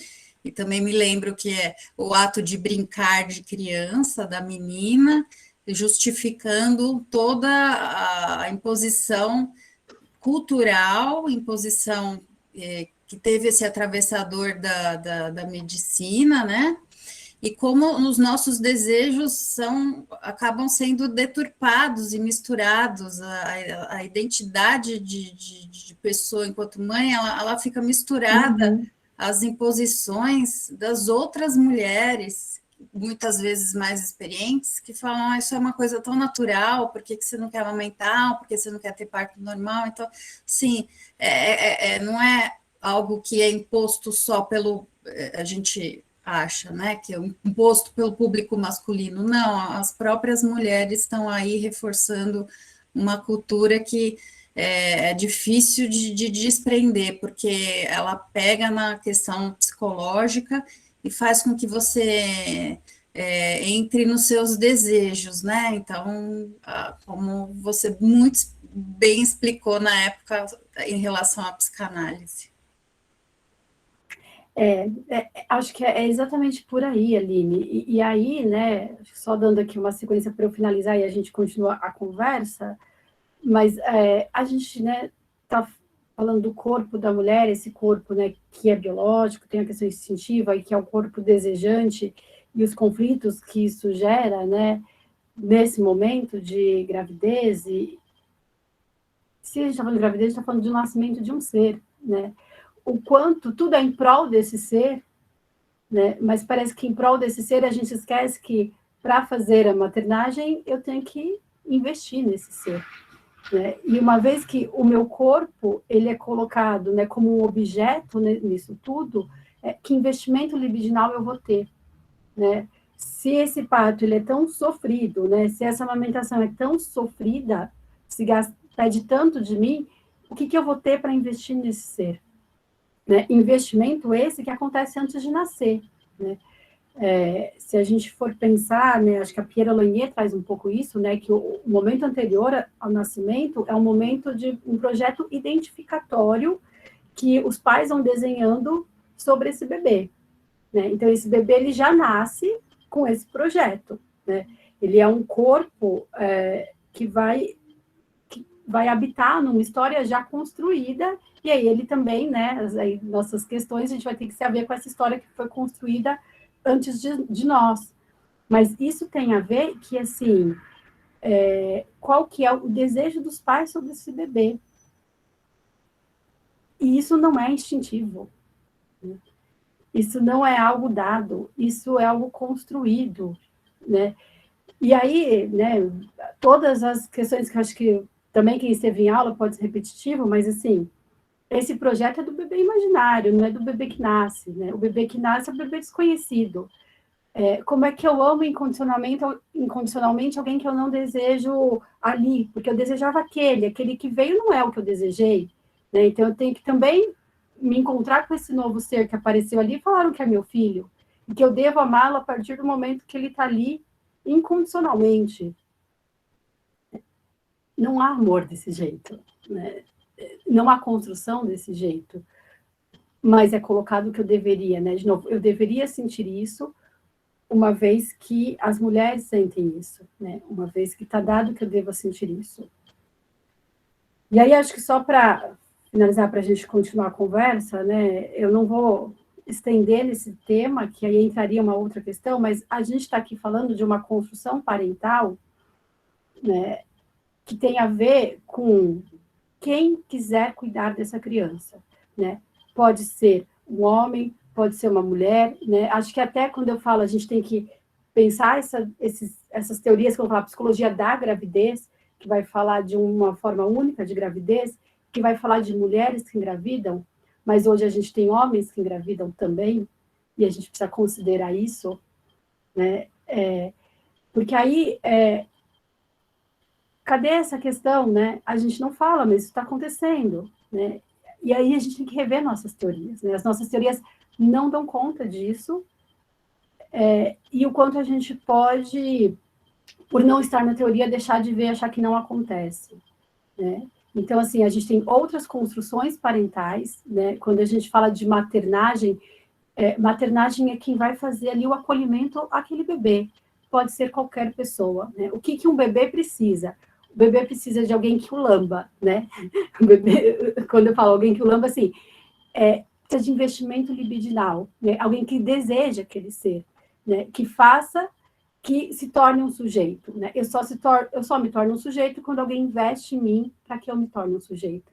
E também me lembro que o ato de brincar de criança, da menina, justificando toda a imposição cultural, imposição que teve esse atravessador da medicina, né? E como os nossos desejos acabam sendo deturpados e misturados, a identidade de pessoa enquanto mãe, ela fica misturada às imposições das outras mulheres, muitas vezes mais experientes, que falam, isso é uma coisa tão natural, por que você não quer amamentar, por que você não quer ter parto normal? Então, sim, não é algo que é imposto só pelo... a gente acha, né, que é imposto pelo público masculino. Não, as próprias mulheres estão aí reforçando uma cultura que é difícil de desprender, porque ela pega na questão psicológica e faz com que você entre nos seus desejos, né? Então, como você muito bem explicou na época em relação à psicanálise. Acho que é exatamente por aí, Aline. E aí, né, só dando aqui uma sequência para eu finalizar e a gente continua a conversa, mas a gente, né, está falando do corpo da mulher, esse corpo, né, que é biológico, tem a questão instintiva, e que é o corpo desejante, e os conflitos que isso gera, né, nesse momento de gravidez, e se a gente está falando de gravidez, a gente está falando de um nascimento de um ser, né, o quanto tudo é em prol desse ser, né? Mas parece que em prol desse ser a gente esquece que para fazer a maternagem eu tenho que investir nesse ser, né? E uma vez que o meu corpo ele é colocado, né, como um objeto nisso tudo, que investimento libidinal eu vou ter, né? Se esse parto ele é tão sofrido, né? Se essa amamentação é tão sofrida, se pede tanto de mim, o que eu vou ter para investir nesse ser? Né, investimento esse que acontece antes de nascer, né? Se a gente for pensar, né, acho que a Pierre Lanier traz um pouco isso, né, que o momento anterior ao nascimento é um momento de um projeto identificatório que os pais vão desenhando sobre esse bebê, né? Então esse bebê ele já nasce com esse projeto, né? Ele é um corpo que vai habitar numa história já construída. E aí ele também, né, aí nossas questões, a gente vai ter que se haver com essa história que foi construída antes de nós. Mas isso tem a ver que, assim, qual que é o desejo dos pais sobre esse bebê. E isso não é instintivo. Né? Isso não é algo dado, isso é algo construído, né? E aí, né, todas as questões que eu acho que também quem esteve em aula pode ser repetitivo, mas, assim, esse projeto é do bebê imaginário, não é do bebê que nasce, né? O bebê que nasce é o bebê desconhecido. Como é que eu amo incondicionalmente alguém que eu não desejo ali? Porque eu desejava aquele que veio não é o que eu desejei, né? Então eu tenho que também me encontrar com esse novo ser que apareceu ali e falaram que é meu filho, e que eu devo amá-lo a partir do momento que ele está ali incondicionalmente. Não há amor desse jeito, né? Não há construção desse jeito, mas é colocado que eu deveria, né? De novo, eu deveria sentir isso, uma vez que as mulheres sentem isso, né? Uma vez que está dado que eu devo sentir isso. E aí, acho que só para finalizar, para a gente continuar a conversa, né? Eu não vou estender nesse tema, que aí entraria uma outra questão, mas a gente está aqui falando de uma construção parental, né? Que tem a ver com quem quiser cuidar dessa criança, né? Pode ser um homem, pode ser uma mulher, né? Acho que até quando eu falo, a gente tem que pensar essas teorias que eu vou falar, psicologia da gravidez, que vai falar de uma forma única de gravidez, que vai falar de mulheres que engravidam, mas hoje a gente tem homens que engravidam também, e a gente precisa considerar isso, né? Porque aí... cadê essa questão, né? A gente não fala, mas isso está acontecendo, né? E aí a gente tem que rever nossas teorias, né? As nossas teorias não dão conta disso, e o quanto a gente pode, por não estar na teoria, deixar de ver, achar que não acontece, né? Então, assim, a gente tem outras construções parentais, né? Quando a gente fala de maternagem, maternagem é quem vai fazer ali o acolhimento àquele bebê, pode ser qualquer pessoa, né? O que um bebê precisa? O bebê precisa de alguém que o lamba, né? O bebê, quando eu falo alguém que o lamba, assim, precisa de investimento libidinal, né? Alguém que deseja aquele ser, né? Que faça, que se torne um sujeito, né? Eu só me torno um sujeito quando alguém investe em mim para que eu me torne um sujeito.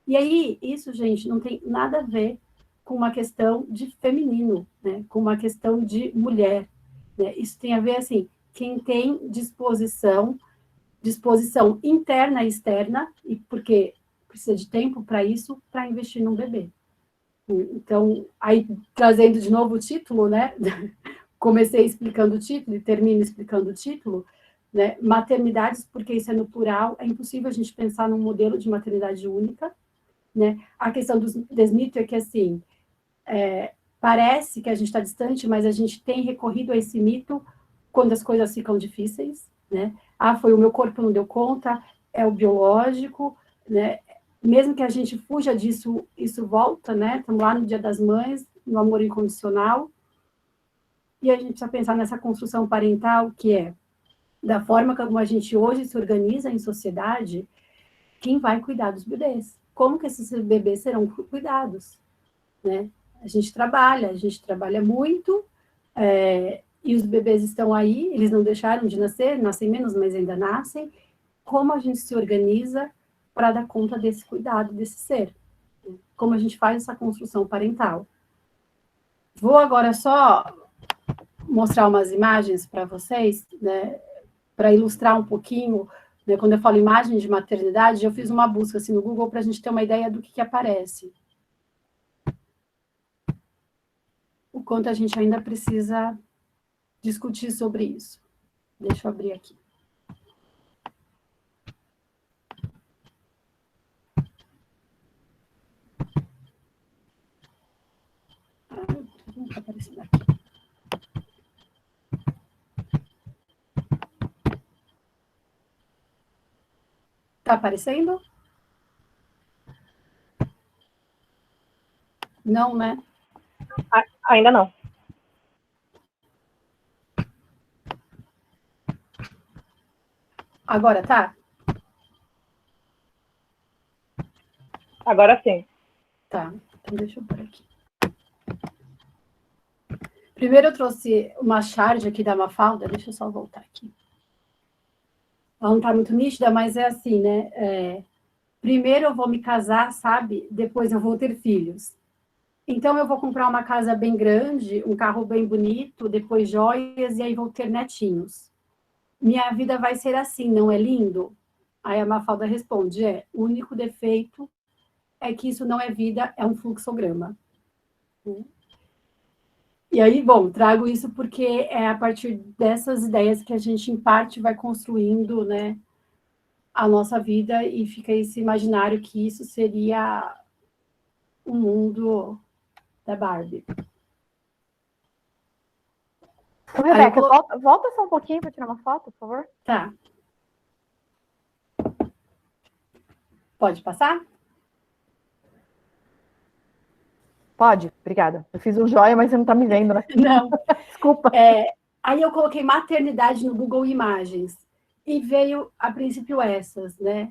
E aí, isso, gente, não tem nada a ver com uma questão de feminino, né? Com uma questão de mulher, né? Isso tem a ver, assim, quem tem disposição interna e externa, e porque precisa de tempo para isso, para investir num bebê. Então, aí, trazendo de novo o título, né? Comecei explicando o título e termino explicando o título, né? Maternidades, porque isso é no plural, é impossível a gente pensar num modelo de maternidade única, né? A questão desse mito é que, assim, parece que a gente está distante, mas a gente tem recorrido a esse mito quando as coisas ficam difíceis, né? Ah, foi o meu corpo não deu conta, é o biológico, né? Mesmo que a gente fuja disso, isso volta, né? Estamos lá no Dia das Mães, no amor incondicional, e a gente precisa pensar nessa construção parental, que é, da forma como a gente hoje se organiza em sociedade, quem vai cuidar dos bebês? Como que esses bebês serão cuidados, né? A gente trabalha muito, e os bebês estão aí, eles não deixaram de nascer, nascem menos, mas ainda nascem. Como a gente se organiza para dar conta desse cuidado, desse ser? Como a gente faz essa construção parental? Vou agora só mostrar umas imagens para vocês, né, para ilustrar um pouquinho, né, quando eu falo imagem de maternidade, eu fiz uma busca assim, no Google para a gente ter uma ideia do que aparece. O quanto a gente ainda precisa discutir sobre isso. Deixa eu abrir aqui. Não está aparecendo aqui. Está aparecendo? Não, né? Ainda não. Agora tá? Agora sim. Tá, então deixa eu pôr aqui. Primeiro eu trouxe uma charge aqui da Mafalda, deixa eu só voltar aqui. Ela não tá muito nítida, mas é assim, né? Primeiro eu vou me casar, sabe? Depois eu vou ter filhos. Então eu vou comprar uma casa bem grande, um carro bem bonito, depois joias, e aí vou ter netinhos. Minha vida vai ser assim, não é lindo? Aí a Mafalda responde, o único defeito é que isso não é vida, é um fluxograma. E aí, bom, trago isso porque é a partir dessas ideias que a gente, em parte, vai construindo, né, a nossa vida, e fica esse imaginário que isso seria o mundo da Barbie. Ô, Rebeca, volta só um pouquinho para tirar uma foto, por favor. Tá. Pode passar? Pode, obrigada. Eu fiz um joia, mas você não está me vendo, né? Não. Desculpa. Aí eu coloquei maternidade no Google Imagens, e veio, a princípio, essas, né?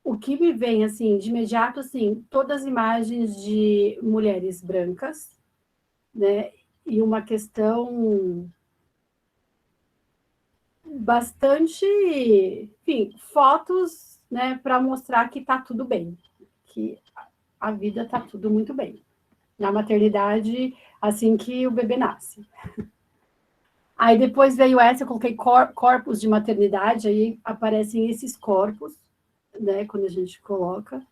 O que me vem, assim, de imediato, assim, todas as imagens de mulheres brancas, né? E uma questão bastante, enfim, fotos, né, para mostrar que está tudo bem, que a vida está tudo muito bem. Na maternidade, assim que o bebê nasce. Aí depois veio essa, eu coloquei corpos de maternidade, aí aparecem esses corpos, né, quando a gente coloca.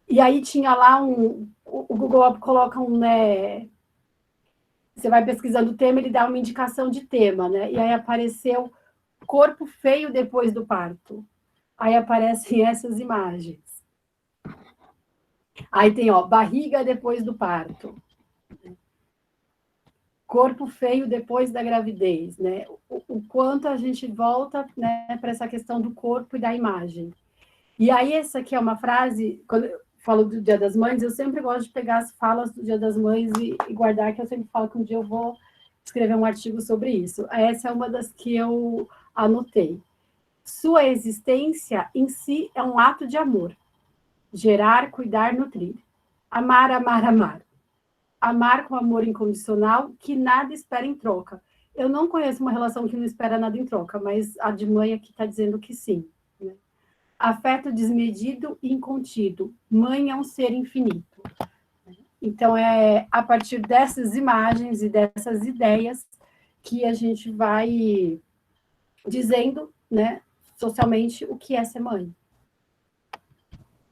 E aí tinha lá o Google coloca né, você vai pesquisando o tema, ele dá uma indicação de tema, né? E aí apareceu corpo feio depois do parto. Aí aparecem essas imagens. Aí tem, barriga depois do parto. Corpo feio depois da gravidez, né? O quanto a gente volta, né, para essa questão do corpo e da imagem. E aí essa aqui é uma frase, quando eu falo do Dia das Mães, eu sempre gosto de pegar as falas do Dia das Mães e guardar, que eu sempre falo que um dia eu vou escrever um artigo sobre isso. Essa é uma das que eu anotei. Sua existência em si é um ato de amor. Gerar, cuidar, nutrir. Amar, amar, amar. Amar com amor incondicional, que nada espera em troca. Eu não conheço uma relação que não espera nada em troca, mas a de mãe aqui está dizendo que sim. Né? Afeto desmedido e incontido. Mãe é um ser infinito. Então, é a partir dessas imagens e dessas ideias que a gente vai dizendo, né, socialmente, o que é ser mãe.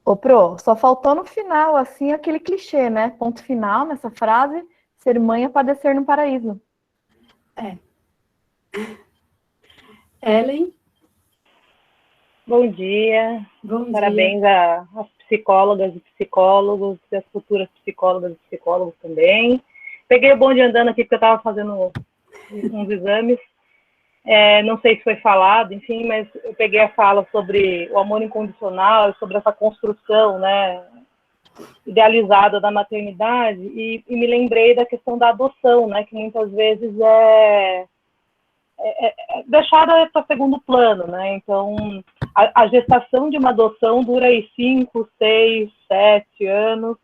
Ô, Pro, só faltou no final, assim, aquele clichê, né? Ponto final nessa frase, ser mãe é padecer no paraíso. É. Ellen? Bom dia. Bom Parabéns dia. às psicólogas e psicólogos, e às futuras psicólogas e psicólogos também. Peguei o bonde andando aqui porque eu estava fazendo uns exames. Não sei se foi falado, enfim, mas eu peguei a fala sobre o amor incondicional, sobre essa construção, né, idealizada da maternidade, e me lembrei da questão da adoção, né, que muitas vezes é deixada para segundo plano, né? Então, a gestação de uma adoção dura aí 5, 6, 7 anos,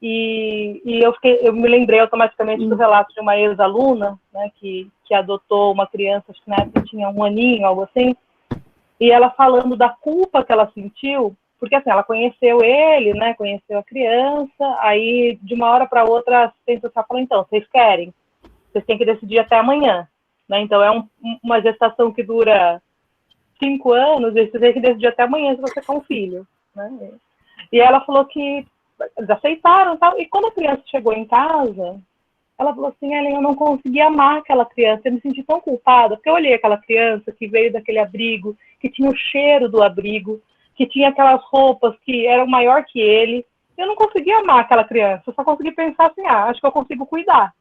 e eu me lembrei automaticamente do relato de uma ex-aluna, né, que adotou uma criança, acho que na época tinha 1 aninho, algo assim, e ela falando da culpa que ela sentiu, porque assim, ela conheceu ele, né, conheceu a criança, aí de uma hora para outra a assistente social falou, então, vocês querem? Vocês têm que decidir até amanhã. Né? Então, é uma gestação que dura 5 anos, e você tem que decidir até amanhã se você quer um filho. Né? E ela falou que eles aceitaram, tal, e quando a criança chegou em casa, ela falou assim, Ellen, eu não consegui amar aquela criança, eu me senti tão culpada, porque eu olhei aquela criança que veio daquele abrigo, que tinha o cheiro do abrigo, que tinha aquelas roupas que eram maior que ele, eu não consegui amar aquela criança, eu só consegui pensar assim, acho que eu consigo cuidar,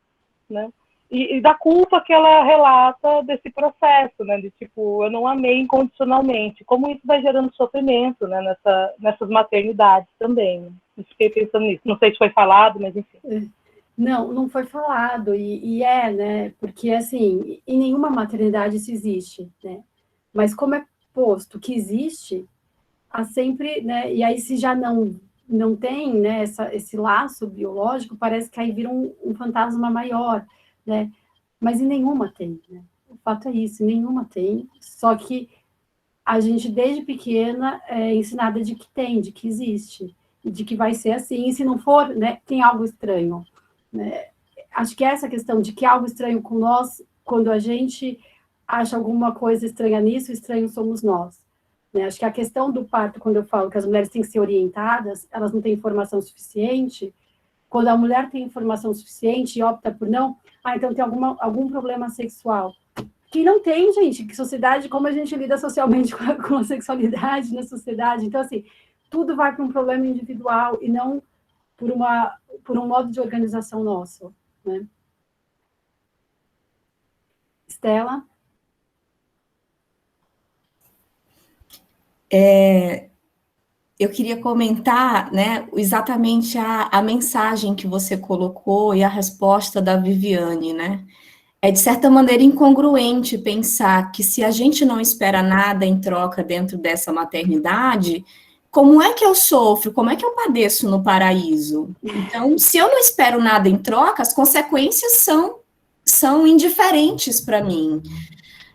né? E da culpa que ela relata desse processo, né, de tipo, eu não amei incondicionalmente, como isso vai gerando sofrimento, né, nessas maternidades também, né? Eu fiquei pensando nisso, não sei se foi falado, mas enfim. Não foi falado, né, porque assim, em nenhuma maternidade isso existe, né, mas como é posto que existe, há sempre, né, e aí se já não tem, né, esse laço biológico, parece que aí vira um fantasma maior, né? Mas em nenhuma tem, né? O fato é isso, nenhuma tem, só que a gente desde pequena é ensinada de que tem, de que existe, e de que vai ser assim, e se não for, né, tem algo estranho, né? Acho que essa questão de que algo estranho com nós, quando a gente acha alguma coisa estranha nisso, estranho somos nós, né? Acho que a questão do parto, quando eu falo que as mulheres têm que ser orientadas, elas não têm informação suficiente, quando a mulher tem informação suficiente e opta por não, então tem algum problema sexual. Que não tem, gente, que sociedade, como a gente lida socialmente com a sexualidade na sociedade. Então, assim, tudo vai para um problema individual e não por um modo de organização nosso, né? Estela? Eu queria comentar, né, exatamente a mensagem que você colocou e a resposta da Viviane, né? É, de certa maneira, incongruente pensar que se a gente não espera nada em troca dentro dessa maternidade, como é que eu sofro, como é que eu padeço no paraíso? Então, se eu não espero nada em troca, as consequências são indiferentes para mim.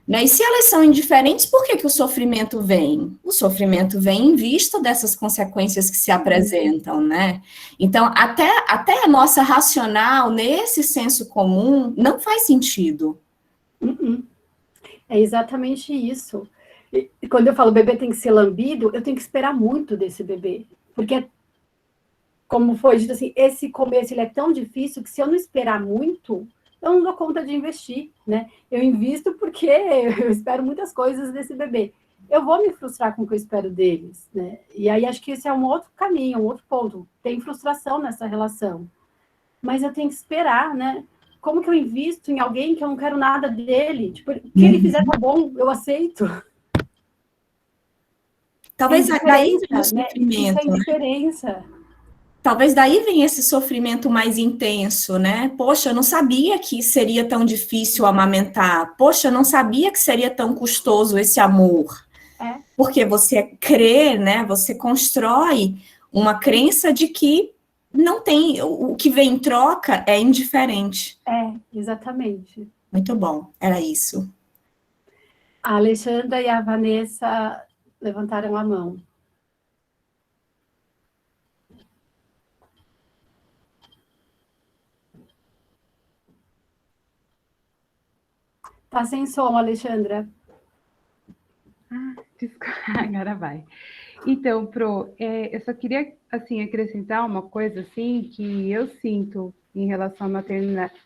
Né? E se elas são indiferentes, por que o sofrimento vem? O sofrimento vem em vista dessas consequências que se apresentam, né? Então, até a nossa racional, nesse senso comum, não faz sentido. É exatamente isso. E quando eu falo bebê tem que ser lambido, eu tenho que esperar muito desse bebê. Porque, como foi dito assim, esse começo ele é tão difícil que se eu não esperar muito, eu não dou conta de investir, né? Eu invisto porque eu espero muitas coisas desse bebê. Eu vou me frustrar com o que eu espero deles, né? E aí acho que esse é um outro caminho, um outro ponto. Tem frustração nessa relação. Mas eu tenho que esperar, né? Como que eu invisto em alguém que eu não quero nada dele? Tipo, o que ele fizer tá bom, eu aceito. Talvez a raiz do né? sofrimento. Isso é indiferença. Talvez daí venha esse sofrimento mais intenso, né? Poxa, eu não sabia que seria tão difícil amamentar. Poxa, eu não sabia que seria tão custoso esse amor. Porque você crê, né? Você constrói uma crença de que não tem, o que vem em troca é indiferente. Exatamente. Muito bom, era isso. A Alexandra e a Vanessa levantaram a mão. Tá sem som, Alexandra. Desculpa, agora vai. Então, Pro, eu só queria, assim, acrescentar uma coisa, assim, que eu sinto em relação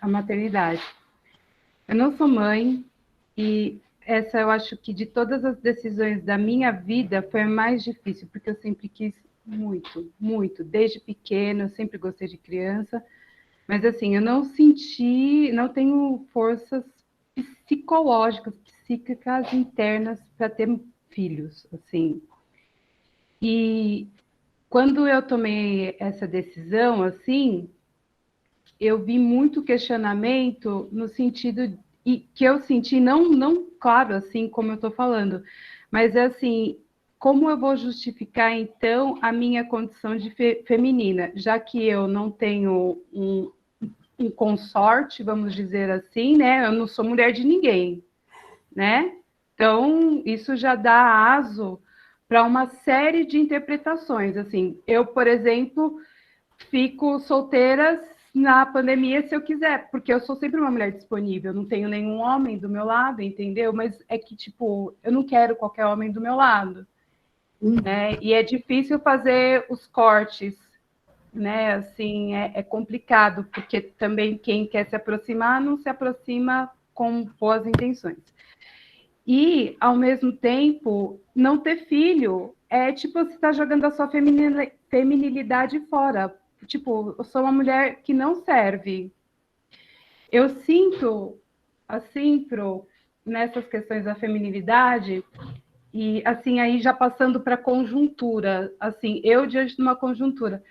à maternidade. Eu não sou mãe, e essa eu acho que de todas as decisões da minha vida foi a mais difícil, porque eu sempre quis muito, muito, desde pequena, eu sempre gostei de criança, mas assim, eu não tenho forças psicológicas, psíquicas internas para ter filhos, assim. E quando eu tomei essa decisão, assim, eu vi muito questionamento no sentido que eu senti, não claro, assim, como eu estou falando, mas é assim, como eu vou justificar, então, a minha condição de feminina, já que eu não tenho um consorte, vamos dizer assim, né? Eu não sou mulher de ninguém, né? Então, isso já dá aso para uma série de interpretações. Assim, eu, por exemplo, fico solteira na pandemia se eu quiser, porque eu sou sempre uma mulher disponível, não tenho nenhum homem do meu lado, entendeu? Mas é que, tipo, eu não quero qualquer homem do meu lado, né? E é difícil fazer os cortes, né? Assim, é complicado, porque também quem quer se aproximar não se aproxima com boas intenções. E, ao mesmo tempo, não ter filho é tipo você está jogando a sua feminilidade fora. Tipo, eu sou uma mulher que não serve. Eu sinto, assim, nessas questões da feminilidade, e assim, aí já passando para a conjuntura, assim, eu diante de uma conjuntura.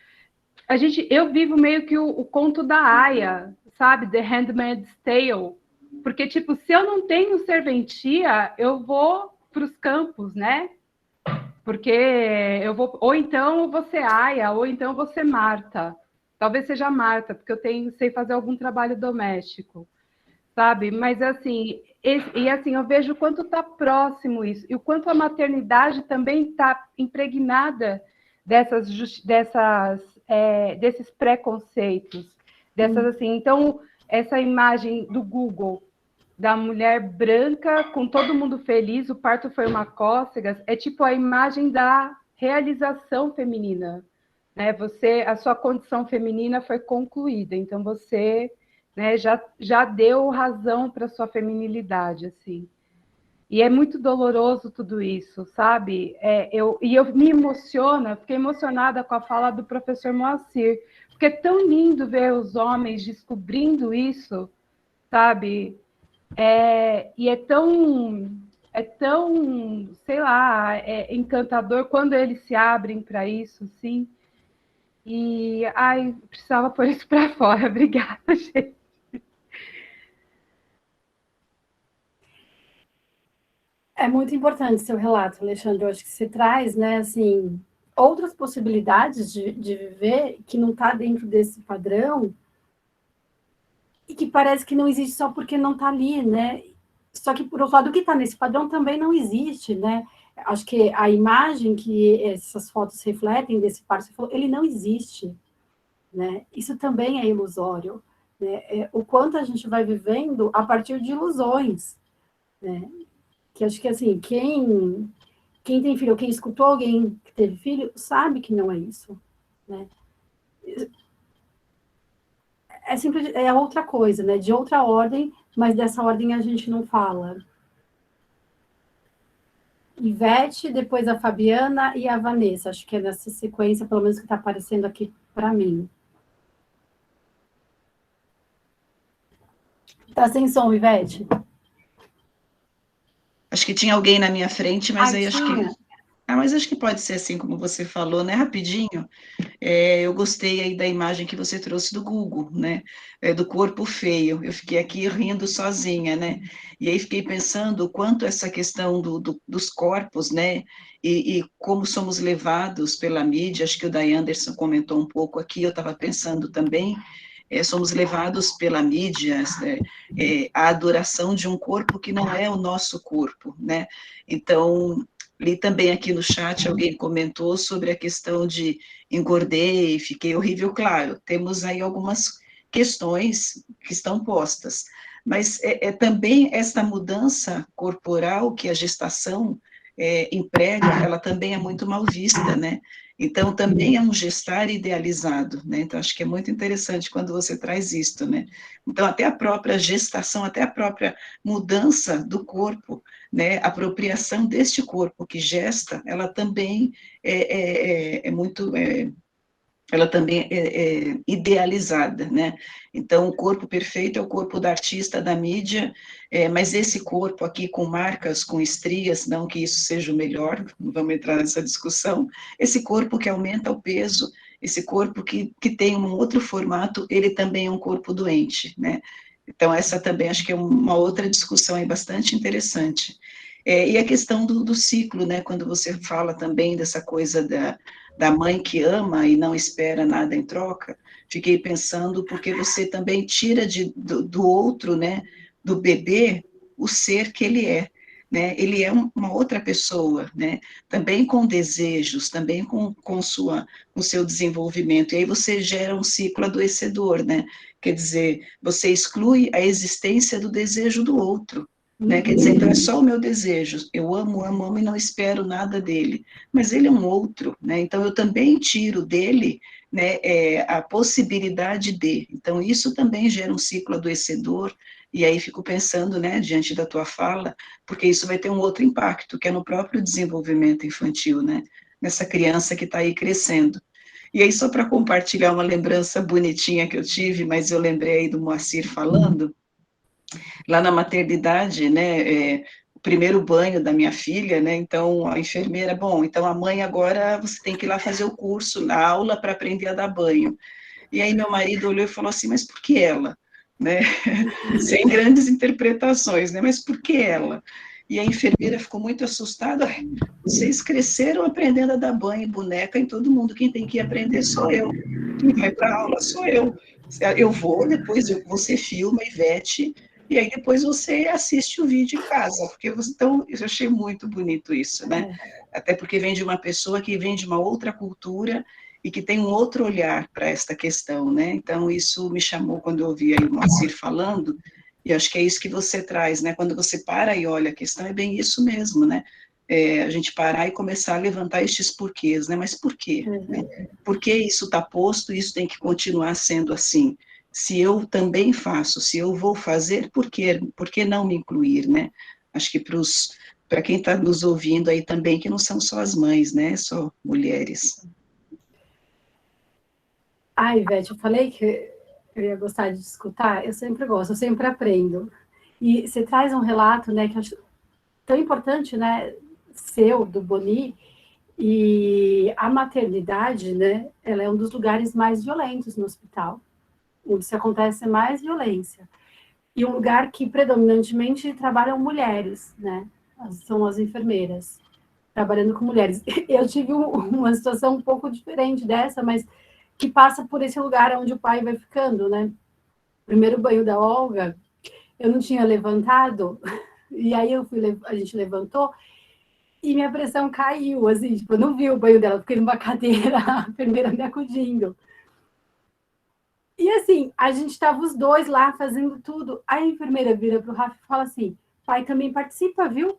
Eu vivo meio que o conto da Aya, sabe? The Handmaid's Tale. Porque, tipo, se eu não tenho serventia, eu vou para os campos, né? Porque eu vou... Ou então eu vou ser Aya, ou então eu vou ser Marta. Talvez seja Marta, porque sei fazer algum trabalho doméstico, sabe? Mas, assim... E assim, eu vejo o quanto está próximo isso. E o quanto a maternidade também está impregnada desses preconceitos, dessas assim. Então, essa imagem do Google da mulher branca com todo mundo feliz, o parto foi uma cócegas, é tipo a imagem da realização feminina, né? A sua condição feminina foi concluída, então você, né, já deu razão para sua feminilidade, assim. E é muito doloroso tudo isso, sabe? Eu me emociono, fiquei emocionada com a fala do professor Moacir, porque é tão lindo ver os homens descobrindo isso, sabe? E é tão, sei lá, encantador quando eles se abrem para isso, sim. E, precisava pôr isso para fora. Obrigada, gente. É muito importante seu relato, Alexandre. Eu acho que você traz, né, assim, outras possibilidades de viver que não está dentro desse padrão e que parece que não existe só porque não está ali, né? Só que, por outro lado, o que está nesse padrão também não existe, né? Acho que a imagem que essas fotos refletem desse par, ele não existe, né? Isso também é ilusório, né? O quanto a gente vai vivendo a partir de ilusões, né? Que acho que, assim, quem tem filho, ou quem escutou alguém que teve filho, sabe que não é isso, né? É outra coisa, né? De outra ordem, mas dessa ordem a gente não fala. Ivete, depois a Fabiana e a Vanessa. Acho que é nessa sequência, pelo menos que está aparecendo aqui para mim. Tá sem som, Ivete? Acho que tinha alguém na minha frente, mas aí tinha. acho que... Mas acho que pode ser assim como você falou, né? Rapidinho. Eu gostei aí da imagem que você trouxe do Google, né? Do corpo feio. Eu fiquei aqui rindo sozinha, né? E aí fiquei pensando o quanto essa questão dos corpos, né? E como somos levados pela mídia. Acho que o Day Anderson comentou um pouco aqui. Eu estava pensando também. Somos levados pela mídia à adoração de um corpo que não é o nosso corpo, né? Então, li também aqui no chat, alguém comentou sobre a questão de engordei, fiquei horrível, claro, temos aí algumas questões que estão postas, mas também essa mudança corporal que a gestação emprega, ela também é muito mal vista, né? Então, também é um gestar idealizado, né? Então, acho que é muito interessante quando você traz isto, né? Então, até a própria gestação, até a própria mudança do corpo, né? A apropriação deste corpo que gesta, ela também é muito... ela também é idealizada, né? Então, o corpo perfeito é o corpo da artista, da mídia, mas esse corpo aqui com marcas, com estrias, não que isso seja o melhor, não vamos entrar nessa discussão, esse corpo que aumenta o peso, esse corpo que tem um outro formato, ele também é um corpo doente, né? Então, essa também acho que é uma outra discussão aí bastante interessante. E a questão do ciclo, né? Quando você fala também dessa coisa da mãe que ama e não espera nada em troca, fiquei pensando porque você também tira do outro, né, do bebê, o ser que ele é, né, ele é uma outra pessoa, né, também com desejos, também com seu desenvolvimento, e aí você gera um ciclo adoecedor, né, quer dizer, você exclui a existência do desejo do outro, né? Quer dizer, então é só o meu desejo, eu amo, amo, amo e não espero nada dele, mas ele é um outro, né? Então eu também tiro dele, né, a possibilidade de, então isso também gera um ciclo adoecedor, e aí fico pensando, né, diante da tua fala, porque isso vai ter um outro impacto, que é no próprio desenvolvimento infantil, né, nessa criança que está aí crescendo. E aí, só para compartilhar uma lembrança bonitinha que eu tive, mas eu lembrei aí do Moacir falando, lá na maternidade, né, o primeiro banho da minha filha, né, então a enfermeira, bom, então a mãe agora você tem que ir lá fazer o curso, na aula para aprender a dar banho. E aí meu marido olhou e falou assim, mas por que ela? Né? Sem grandes interpretações, né, mas por que ela? E a enfermeira ficou muito assustada, vocês cresceram aprendendo a dar banho, boneca em todo mundo, quem tem que aprender sou eu, quem vai para a aula sou eu vou, depois você filma, Ivete, e aí depois você assiste o vídeo em casa, porque então, eu achei muito bonito isso, né? Até porque vem de uma pessoa que vem de uma outra cultura e que tem um outro olhar para esta questão, né? Então, isso me chamou quando eu ouvi aí o Moacir falando, e acho que é isso que você traz, né? Quando você para e olha a questão, é bem isso mesmo, né? A gente parar e começar a levantar estes porquês, né? Mas por quê? Né? Por que isso está posto e isso tem que continuar sendo assim? Se eu também faço, se eu vou fazer, por que não me incluir, né? Acho que para quem está nos ouvindo aí também, que não são só as mães, né? Só mulheres. Ai, Ivete, eu falei que eu ia gostar de escutar, eu sempre gosto, eu sempre aprendo. E você traz um relato, né, que eu acho tão importante, né, seu, do Boni, e a maternidade, né, ela é um dos lugares mais violentos no hospital, onde se acontece mais violência. E um lugar que predominantemente trabalham mulheres, né, são as enfermeiras, trabalhando com mulheres. Eu tive uma situação um pouco diferente dessa, mas que passa por esse lugar onde o pai vai ficando, né? Primeiro banho da Olga, eu não tinha levantado, e aí a gente levantou, e minha pressão caiu, assim, tipo, eu não vi o banho dela, fiquei numa cadeira, a enfermeira me acudindo. E assim, a gente estava os dois lá fazendo tudo, a enfermeira vira para o Rafa e fala assim, pai também participa, viu?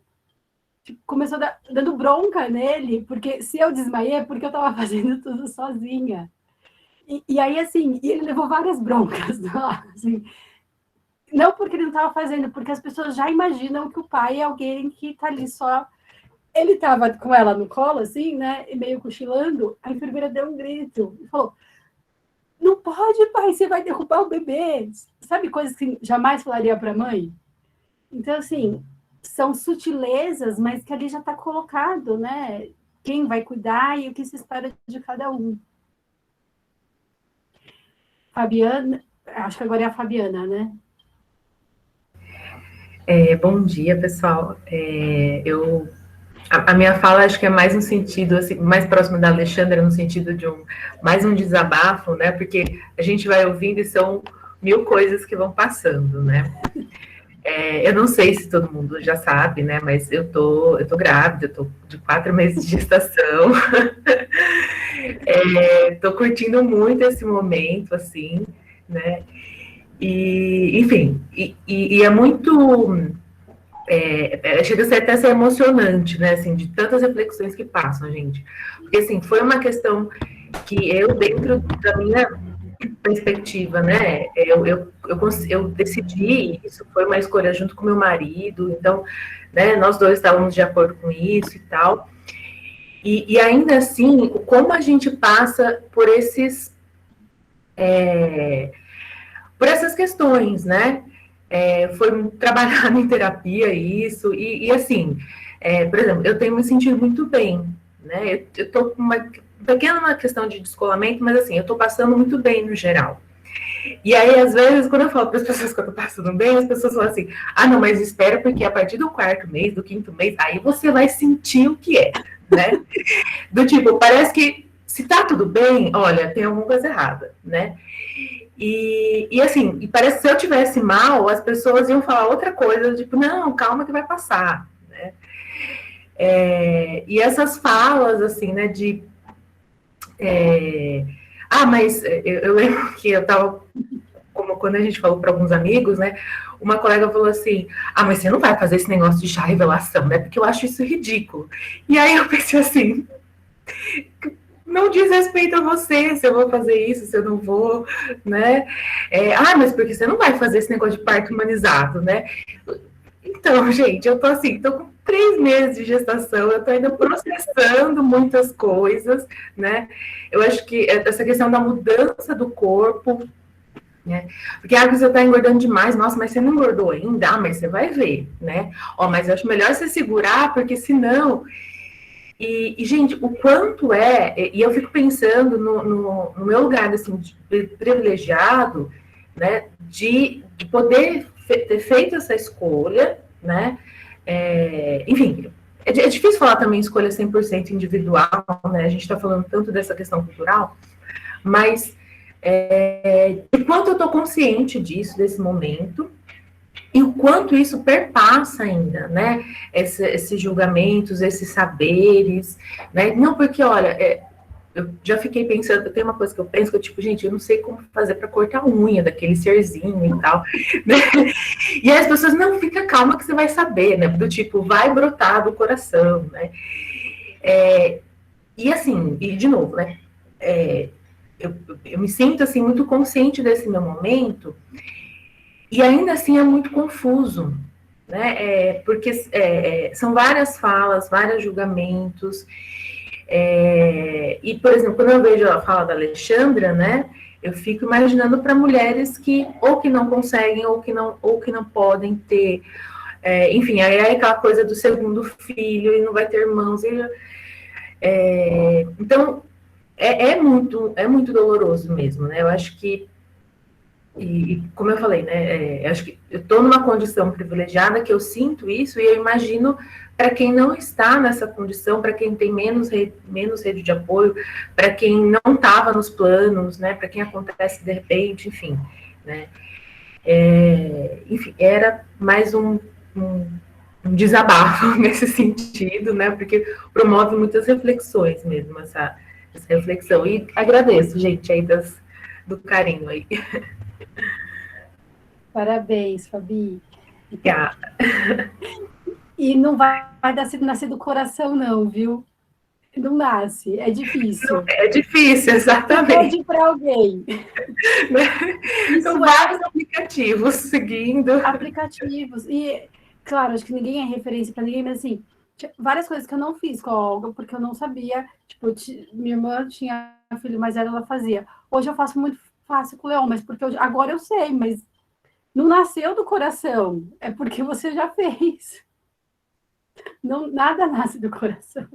Começou dando bronca nele, porque se eu desmaiei é porque eu estava fazendo tudo sozinha. E aí, assim, ele levou várias broncas, assim, não porque ele não estava fazendo, porque as pessoas já imaginam que o pai é alguém que está ali só. Ele estava com ela no colo, assim, né, e meio cochilando, a enfermeira deu um grito e falou, não pode, pai, você vai derrubar o bebê. Sabe, coisas que jamais falaria para a mãe? Então, assim, são sutilezas, mas que ali já está colocado, né? quem vai cuidar e o que se espera de cada um. Fabiana, acho que agora é a Fabiana, né? Bom dia, pessoal. A minha fala acho que é mais no sentido, assim, mais próximo da Alexandra, no sentido de mais um desabafo, né? Porque a gente vai ouvindo e são 1000 coisas que vão passando, né? Eu não sei se todo mundo já sabe, né? Mas eu tô grávida, eu tô de 4 meses de gestação. Tô curtindo muito esse momento, assim, né? E, enfim, é muito... chega a ser até ser emocionante, né, assim, de tantas reflexões que passam, gente. Porque, assim, foi uma questão que eu, dentro da minha perspectiva, né, eu decidi, isso foi uma escolha junto com meu marido, então, né, nós dois estávamos de acordo com isso e tal, e ainda assim, como a gente passa por por essas questões, né, foi trabalhado em terapia isso, e assim, por exemplo, eu tenho me sentido muito bem, né, eu tô com uma pequena questão de descolamento, mas assim, eu tô passando muito bem no geral. E aí, às vezes, quando eu falo para as pessoas que eu tô passando bem, as pessoas falam assim, não, mas espera, porque a partir do 4º mês, do 5º mês, aí você vai sentir o que é, né? Do tipo, parece que se tá tudo bem, olha, tem alguma coisa errada, né? E assim, e parece que se eu tivesse mal, as pessoas iam falar outra coisa, tipo, não, calma que vai passar, né? E essas falas, assim, né, de... mas eu lembro que eu tava, como quando a gente falou para alguns amigos, né, uma colega falou assim, mas você não vai fazer esse negócio de chá revelação, né, porque eu acho isso ridículo. E aí eu pensei assim... não diz respeito a você, se eu vou fazer isso, se eu não vou, né? Mas porque você não vai fazer esse negócio de parto humanizado, né? Então, gente, eu tô assim, tô com 3 meses de gestação, eu tô ainda processando muitas coisas, né? Eu acho que essa questão da mudança do corpo, né? Porque você tá engordando demais, nossa, mas você não engordou ainda? Mas você vai ver, né? Mas eu acho melhor você segurar, porque senão... E, gente, o quanto e eu fico pensando no meu lugar, assim, de privilegiado, né, de poder ter feito essa escolha, né, enfim, é difícil falar também escolha 100% individual, né, a gente está falando tanto dessa questão cultural, mas de quanto eu estou consciente disso, desse momento, e o quanto isso perpassa ainda, né, esses julgamentos, esses saberes, né, não, porque, olha, eu já fiquei pensando, tem uma coisa que eu penso, que eu, tipo, gente, eu não sei como fazer para cortar a unha daquele serzinho e tal, né, e aí as pessoas, não, fica calma que você vai saber, né, do tipo, vai brotar do coração, né, e assim, e de novo, né, eu me sinto, assim, muito consciente desse meu momento, e ainda assim é muito confuso, né? Porque são várias falas, vários julgamentos. E, por exemplo, quando eu vejo a fala da Alexandra, né? Eu fico imaginando para mulheres que ou que não conseguem ou que não podem ter. Enfim, aí é aquela coisa do segundo filho e não vai ter irmãos. Então, é muito doloroso mesmo, né? Eu acho que e como eu falei, né, acho que eu estou numa condição privilegiada que eu sinto isso, e eu imagino para quem não está nessa condição, para quem tem menos rede de apoio, para quem não estava nos planos, né, para quem acontece de repente, enfim, né, enfim, era mais um desabafo nesse sentido, né, porque promove muitas reflexões mesmo, essa reflexão, e agradeço, gente, aí do carinho aí. Parabéns, Fabi. Obrigada. E não vai nascer do coração, não, viu? Não nasce, é difícil. É difícil, exatamente. Pede para alguém. São vários aplicativos seguindo. Aplicativos. E, claro, acho que ninguém é referência para ninguém, mas assim, várias coisas que eu não fiz com a Olga, porque eu não sabia. Tipo, minha irmã tinha filho mais velho, ela fazia. Hoje eu faço muito fácil com o Leão, mas porque agora eu sei, mas não nasceu do coração, é porque você já fez. Não, nada nasce do coração.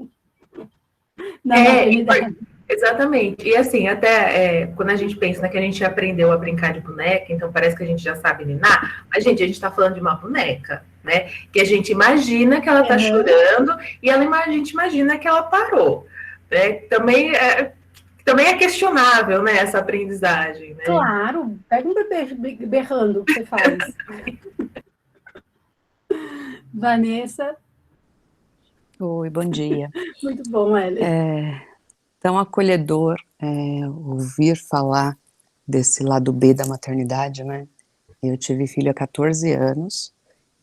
na maternidade. Exatamente. E assim, até quando a gente pensa que a gente aprendeu a brincar de boneca, então parece que a gente já sabe ninar, mas, gente, a gente está falando de uma boneca, né? Que a gente imagina que ela está chorando e a gente imagina que ela parou. Né? Também é questionável, né, essa aprendizagem. Né? Claro, pega um bebê berrando, o que você faz? Vanessa. Oi, bom dia. Muito bom, Ellen. Tão acolhedor ouvir falar desse lado B da maternidade, né? Eu tive filho há 14 anos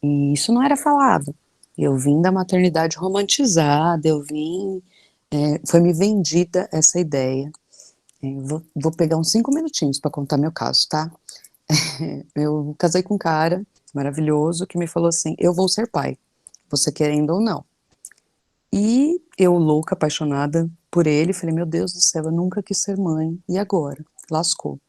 e isso não era falado. Eu vim da maternidade romantizada, foi me vendida essa ideia. Vou pegar uns 5 minutinhos para contar meu caso, tá? Eu casei com um cara maravilhoso que me falou assim, eu vou ser pai, você querendo ou não. E eu, louca, apaixonada por ele, falei, meu Deus do céu, eu nunca quis ser mãe, e agora? Lascou.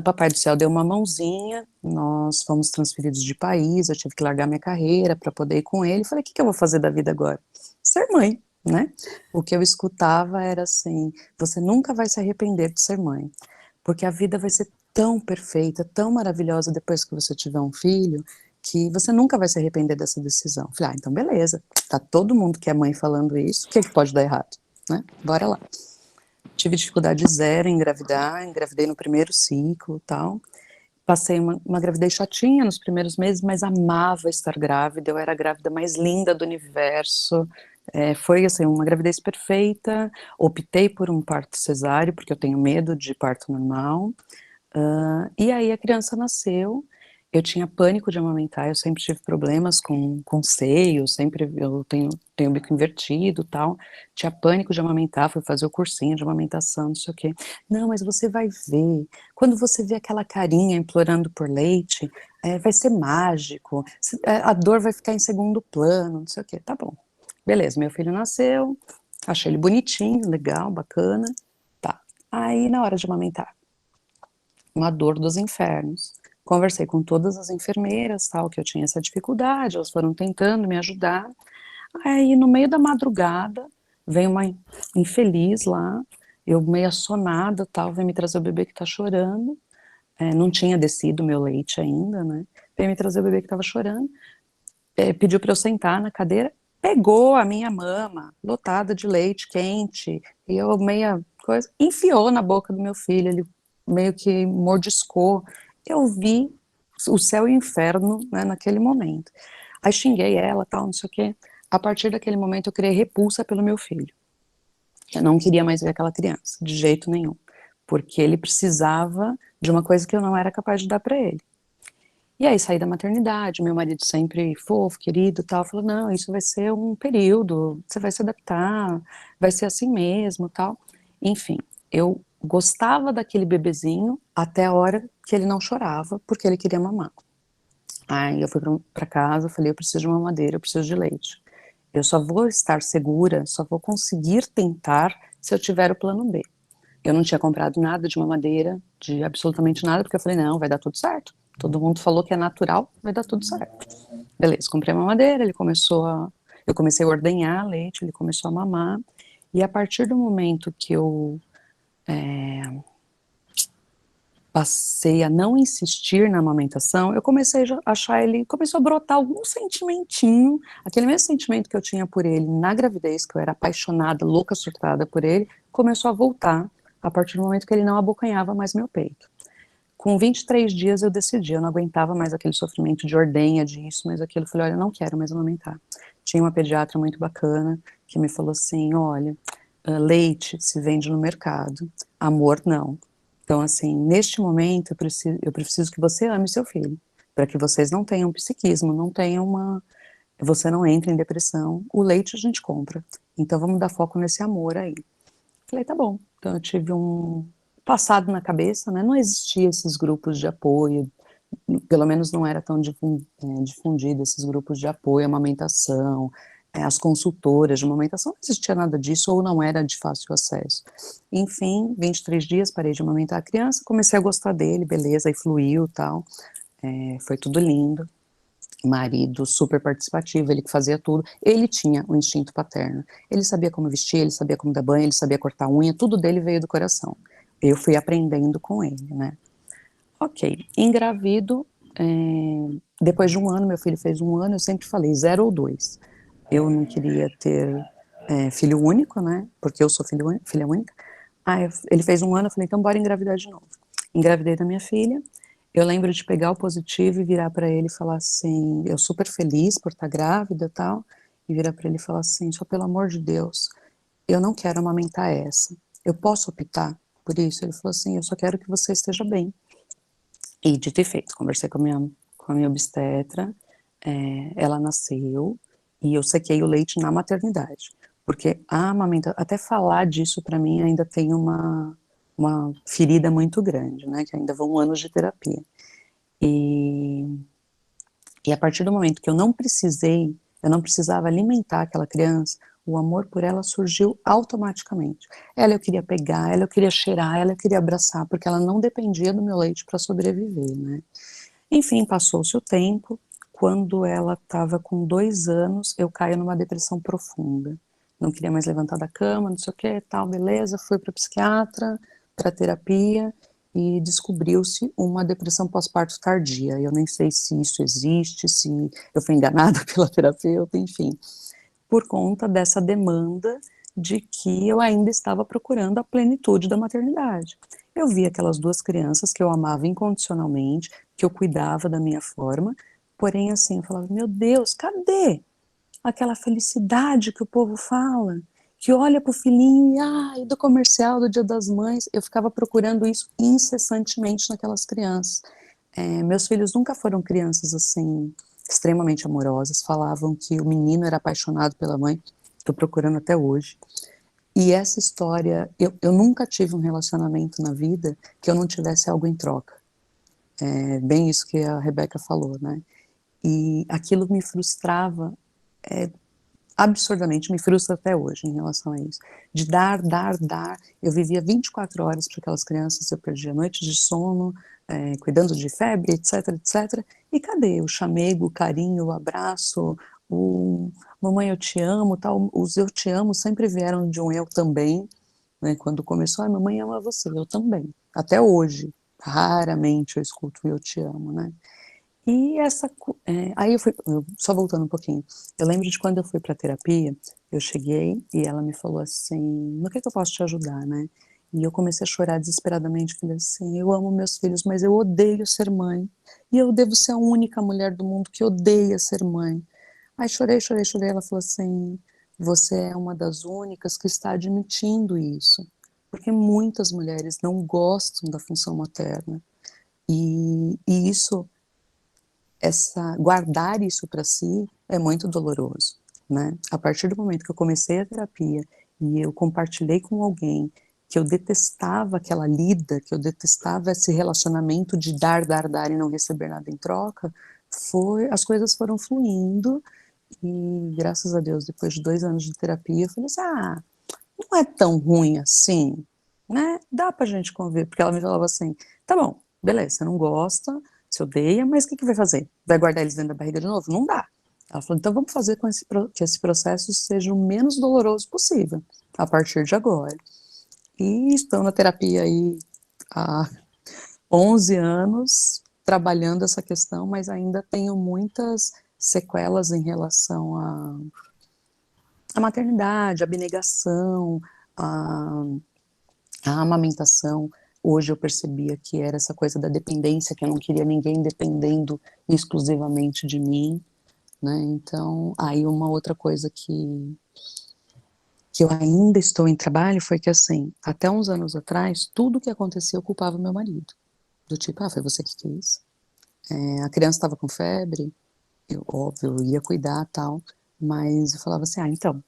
Papai do céu deu uma mãozinha, nós fomos transferidos de país, eu tive que largar minha carreira para poder ir com ele, falei, o que eu vou fazer da vida agora? Ser mãe, né? O que eu escutava era assim, você nunca vai se arrepender de ser mãe, porque a vida vai ser tão perfeita, tão maravilhosa depois que você tiver um filho, que você nunca vai se arrepender dessa decisão. Falei, então beleza, tá todo mundo que é mãe falando isso, o que pode dar errado, né? Bora lá. Tive dificuldade zero em engravidar, engravidei no primeiro ciclo e tal. Passei uma gravidez chatinha nos primeiros meses, mas amava estar grávida, eu era a grávida mais linda do universo, foi assim, uma gravidez perfeita, optei por um parto cesáreo, porque eu tenho medo de parto normal, e aí a criança nasceu. Eu tinha pânico de amamentar, eu sempre tive problemas com seio, eu tenho o bico invertido e tal, tinha pânico de amamentar, fui fazer o cursinho de amamentação, não sei o quê. Não, mas você vai ver, quando você vê aquela carinha implorando por leite, vai ser mágico, a dor vai ficar em segundo plano, não sei o quê. Tá bom, beleza, meu filho nasceu, achei ele bonitinho, legal, bacana, tá. Aí na hora de amamentar, uma dor dos infernos. Conversei com todas as enfermeiras, tal, que eu tinha essa dificuldade, elas foram tentando me ajudar. Aí, no meio da madrugada, vem uma infeliz lá, eu meio assonada, tal, vem me trazer o bebê que tá chorando, não tinha descido meu leite ainda, né, veio me trazer o bebê que tava chorando, pediu para eu sentar na cadeira, pegou a minha mama, lotada de leite quente, e eu meia coisa, enfiou na boca do meu filho, ele meio que mordiscou. Eu vi o céu e o inferno, né, naquele momento. Aí xinguei ela, tal, não sei o quê. A partir daquele momento eu criei repulsa pelo meu filho. Eu não queria mais ver aquela criança, de jeito nenhum. Porque ele precisava de uma coisa que eu não era capaz de dar para ele. E aí saí da maternidade, meu marido sempre fofo, querido, tal, falou, não, isso vai ser um período, você vai se adaptar, vai ser assim mesmo, tal. Enfim, eu gostava daquele bebezinho até a hora que ele não chorava, porque ele queria mamar. Aí eu fui para casa, falei, eu preciso de uma mamadeira, eu preciso de leite. Eu só vou estar segura, só vou conseguir tentar se eu tiver o plano B. Eu não tinha comprado nada de mamadeira, de absolutamente nada, porque eu falei, não, vai dar tudo certo. Todo mundo falou que é natural, vai dar tudo certo. Beleza, comprei a mamadeira, eu comecei a ordenhar leite, ele começou a mamar, e a partir do momento que eu passei a não insistir na amamentação, eu comecei a achar ele, começou a brotar algum sentimentinho, aquele mesmo sentimento que eu tinha por ele na gravidez, que eu era apaixonada, louca, surtada por ele, começou a voltar a partir do momento que ele não abocanhava mais meu peito. Com 23 dias eu decidi, eu não aguentava mais aquele sofrimento de ordenha, disso, mas aquilo, eu falei, olha, eu não quero mais amamentar. Tinha uma pediatra muito bacana, que me falou assim, olha, leite se vende no mercado, amor não. Então, assim, neste momento, eu preciso que você ame seu filho, para que vocês não tenham psiquismo, você não entre em depressão, o leite a gente compra, então vamos dar foco nesse amor aí. Falei, tá bom. Então eu tive um passado na cabeça, né, não existia esses grupos de apoio, pelo menos não era tão difundido esses grupos de apoio, amamentação, as consultoras de amamentação, não existia nada disso, ou não era de fácil acesso. Enfim, 23 dias, parei de amamentar a criança, comecei a gostar dele, beleza, aí fluiu e tal, foi tudo lindo. marido super participativo, ele que fazia tudo, ele tinha o instinto paterno, ele sabia como vestir, ele sabia como dar banho, ele sabia cortar unha, tudo dele veio do coração. Eu fui aprendendo com ele, né? Ok, engravido, depois de 1 ano, meu filho fez 1 ano, eu sempre falei 0 ou 2. Eu não queria ter filho único, né? Porque eu sou filha única. Aí ele fez 1 ano, eu falei, então bora engravidar de novo. Engravidei da minha filha. Eu lembro de pegar o positivo e virar para ele e falar assim, eu super feliz por estar grávida e tal, e virar para ele e falar assim, só pelo amor de Deus, eu não quero amamentar essa. Eu posso optar por isso? Ele falou assim, eu só quero que você esteja bem. E dito e feito, conversei com a minha obstetra, ela nasceu e eu sequei o leite na maternidade, porque a amamentação, até falar disso para mim ainda tem uma ferida muito grande, né, que ainda vão anos de terapia. E a partir do momento que eu não precisava alimentar aquela criança, o amor por ela surgiu automaticamente. Ela eu queria pegar, ela eu queria cheirar, ela eu queria abraçar, porque ela não dependia do meu leite para sobreviver, né. Enfim, passou-se o tempo, quando ela estava com 2 anos, eu caio numa depressão profunda. Não queria mais levantar da cama, não sei o que, tal, beleza, fui para psiquiatra, para terapia, e descobriu-se uma depressão pós-parto tardia. Eu nem sei se isso existe, se eu fui enganada pela terapeuta, enfim. Por conta dessa demanda de que eu ainda estava procurando a plenitude da maternidade. Eu vi aquelas 2 crianças que eu amava incondicionalmente, que eu cuidava da minha forma, porém assim, eu falava, meu Deus, cadê aquela felicidade que o povo fala? Que olha pro filhinho e, ai, do comercial do Dia das Mães, eu ficava procurando isso incessantemente naquelas crianças. Meus filhos nunca foram crianças assim, extremamente amorosas, falavam que o menino era apaixonado pela mãe, estou procurando até hoje. E essa história, eu nunca tive um relacionamento na vida que eu não tivesse algo em troca. É bem isso que a Rebeca falou, né? E aquilo me frustrava absurdamente, me frustra até hoje em relação a isso. De dar. Eu vivia 24 horas para aquelas crianças, eu perdia noites de sono, cuidando de febre, etc, etc. E cadê o chamego, o carinho, o abraço, o mamãe eu te amo, tal. Os eu te amo sempre vieram de um eu também, né? Quando começou, mamãe ama você, eu também. Até hoje, raramente eu escuto eu te amo, né? E aí só voltando um pouquinho, eu lembro de quando eu fui para terapia, eu cheguei e ela me falou assim, no que eu posso te ajudar, né? E eu comecei a chorar desesperadamente, falei assim, eu amo meus filhos, mas eu odeio ser mãe, e eu devo ser a única mulher do mundo que odeia ser mãe. Aí chorei, ela falou assim, você é uma das únicas que está admitindo isso, porque muitas mulheres não gostam da função materna, e isso guardar isso para si é muito doloroso, né? A partir do momento que eu comecei a terapia e eu compartilhei com alguém que eu detestava aquela lida, que eu detestava esse relacionamento de dar e não receber nada em troca, as coisas foram fluindo e graças a Deus, depois de 2 anos de terapia, eu falei assim, não é tão ruim assim, né? Dá pra gente conviver, porque ela me falava assim, tá bom, beleza, você não gosta, você odeia, mas o que vai fazer? Vai guardar eles dentro da barriga de novo? Não dá. Ela falou, então vamos fazer que esse processo seja o menos doloroso possível, a partir de agora. E estou na terapia aí há 11 anos, trabalhando essa questão, mas ainda tenho muitas sequelas em relação à maternidade, à abnegação, à amamentação. Hoje eu percebia que era essa coisa da dependência, que eu não queria ninguém dependendo exclusivamente de mim, né? Então, aí uma outra coisa que eu ainda estou em trabalho foi que, assim, até uns anos atrás, tudo que acontecia eu culpava meu marido. Do tipo, foi você que quis. A criança estava com febre, óbvio, eu ia cuidar, tal, mas eu falava assim, então,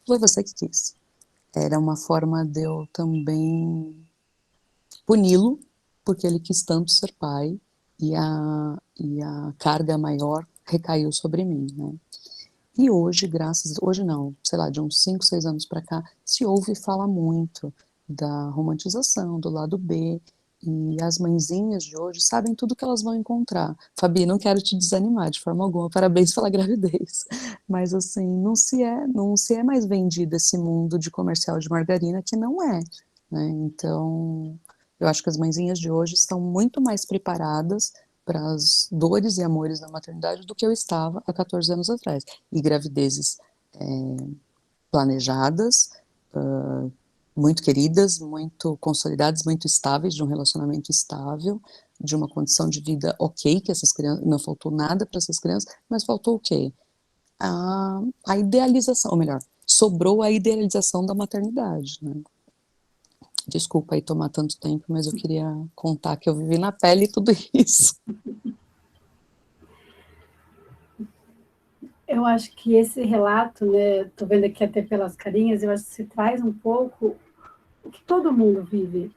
foi você que quis. Era uma forma de eu também puni-lo, porque ele quis tanto ser pai, e a carga maior recaiu sobre mim, né? E hoje, hoje não, sei lá, de uns 5, 6 anos para cá, se ouve e fala muito da romantização, do lado B, E as mãezinhas de hoje sabem tudo que elas vão encontrar. Fabi, não quero te desanimar de forma alguma, parabéns pela gravidez. Mas assim, não se é mais vendido esse mundo de comercial de margarina que não é, né? Então, eu acho que as mãezinhas de hoje estão muito mais preparadas para as dores e amores da maternidade do que eu estava há 14 anos atrás. E gravidezes planejadas, muito queridas, muito consolidadas, muito estáveis, de um relacionamento estável, de uma condição de vida ok, que essas crianças, não faltou nada para essas crianças, mas faltou o quê? A idealização, ou melhor, sobrou a idealização da maternidade, né? Desculpa aí tomar tanto tempo, mas eu queria contar que eu vivi na pele tudo isso. Eu acho que esse relato, né, tô vendo aqui até pelas carinhas, eu acho que se traz um pouco o que todo mundo vive.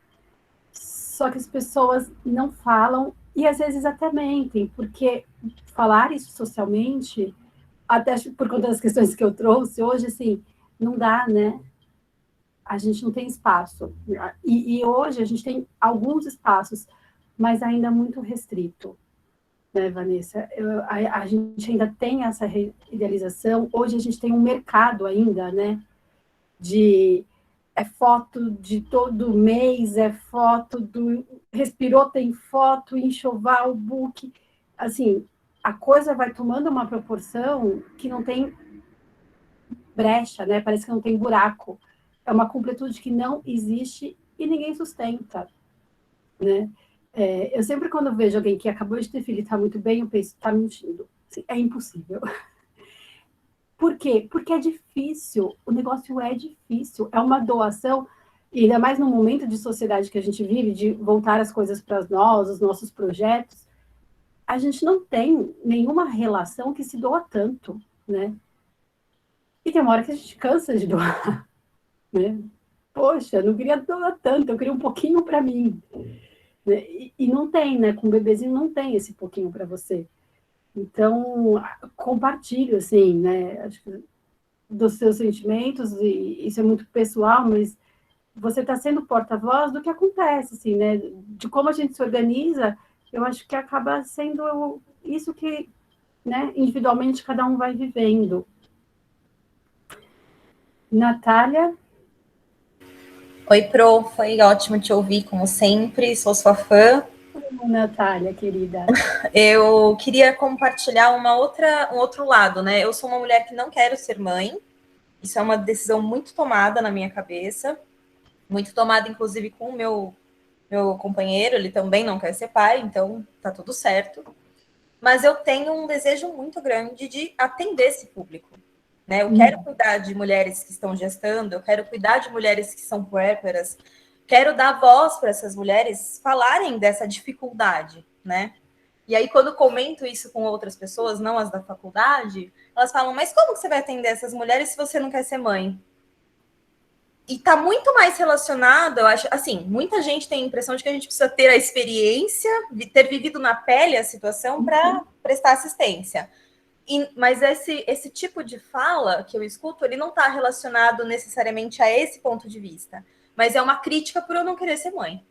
Só que as pessoas não falam e às vezes até mentem, porque falar isso socialmente, até por conta das questões que eu trouxe hoje, assim, não dá, né? A gente não tem espaço. E hoje a gente tem alguns espaços, mas ainda muito restrito. Né, Vanessa? A gente ainda tem essa idealização. Hoje a gente tem um mercado ainda, né? É foto de todo mês, é foto do respirou, tem foto, enxoval, book. Assim, a coisa vai tomando uma proporção que não tem brecha, né? Parece que não tem buraco. É uma completude que não existe e ninguém sustenta, né? Eu sempre, quando vejo alguém que acabou de ter filho e está muito bem, eu penso, está mentindo. Assim, é impossível. Por quê? Porque é difícil. O negócio é difícil. É uma doação, e ainda mais no momento de sociedade que a gente vive, de voltar as coisas para nós, os nossos projetos, a gente não tem nenhuma relação que se doa tanto, né? E tem uma hora que a gente cansa de doar, né? Poxa, não queria doar tanto, eu queria um pouquinho para mim. E não tem, né? Com o bebezinho não tem esse pouquinho para você. Então, compartilho, assim, né? Acho que dos seus sentimentos, e isso é muito pessoal, mas você está sendo porta-voz do que acontece, assim, né? De como a gente se organiza, eu acho que acaba sendo isso que, né, individualmente cada um vai vivendo. Natália? Oi, Pro, foi ótimo te ouvir, como sempre, sou sua fã. Natália, querida. Eu queria compartilhar um outro lado, né? Eu sou uma mulher que não quero ser mãe, isso é uma decisão muito tomada na minha cabeça, muito tomada, inclusive, com o meu companheiro, ele também não quer ser pai, então tá tudo certo. Mas eu tenho um desejo muito grande de atender esse público. Né? Eu quero cuidar de mulheres que estão gestando, eu quero cuidar de mulheres que são puérperas, quero dar voz para essas mulheres falarem dessa dificuldade, né? E aí, quando comento isso com outras pessoas, não as da faculdade, elas falam, mas como que você vai atender essas mulheres se você não quer ser mãe? E tá muito mais relacionado, eu acho, assim, muita gente tem a impressão de que a gente precisa ter a experiência, ter vivido na pele a situação para prestar assistência. Mas esse tipo de fala que eu escuto, ele não está relacionado necessariamente a esse ponto de vista, mas é uma crítica por eu não querer ser mãe.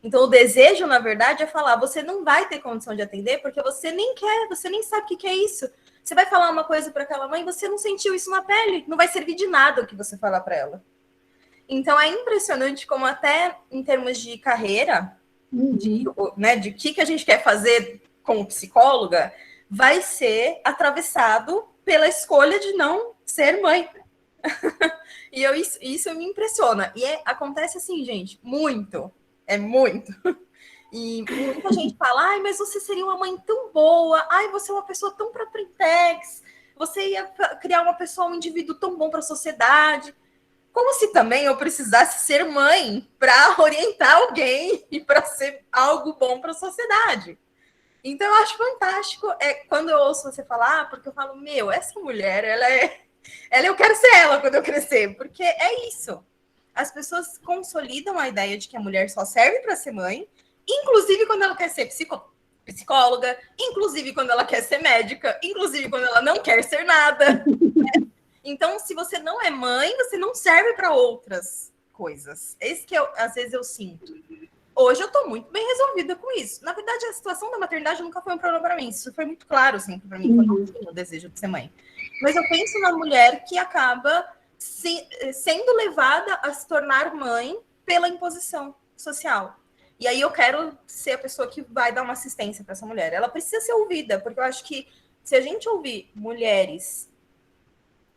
Então, o desejo, na verdade, é falar, você não vai ter condição de atender porque você nem quer, você nem sabe o que é isso. Você vai falar uma coisa para aquela mãe, você não sentiu isso na pele, não vai servir de nada o que você falar para ela. Então, é impressionante como até em termos de carreira, de que a gente quer fazer como psicóloga, vai ser atravessado pela escolha de não ser mãe. E isso me impressiona. E acontece assim, gente, muito. É muito. E muita gente fala, ai, mas você seria uma mãe tão boa, ai, você é uma pessoa tão propritex, você ia criar uma pessoa, um indivíduo tão bom para a sociedade. Como se também eu precisasse ser mãe para orientar alguém e para ser algo bom para a sociedade. Então, eu acho fantástico quando eu ouço você falar, porque eu falo, essa mulher, eu quero ser ela quando eu crescer, porque é isso. As pessoas consolidam a ideia de que a mulher só serve para ser mãe, inclusive quando ela quer ser psicóloga, inclusive quando ela quer ser médica, inclusive quando ela não quer ser nada. Né? Então, se você não é mãe, você não serve para outras coisas. Esse que às vezes eu sinto. Hoje eu estou muito bem resolvida com isso. Na verdade, a situação da maternidade nunca foi um problema para mim. Isso foi muito claro sempre para mim, quando eu tinha o desejo de ser mãe. Mas eu penso na mulher que acaba sendo levada a se tornar mãe pela imposição social. E aí eu quero ser a pessoa que vai dar uma assistência para essa mulher. Ela precisa ser ouvida, porque eu acho que se a gente ouvir mulheres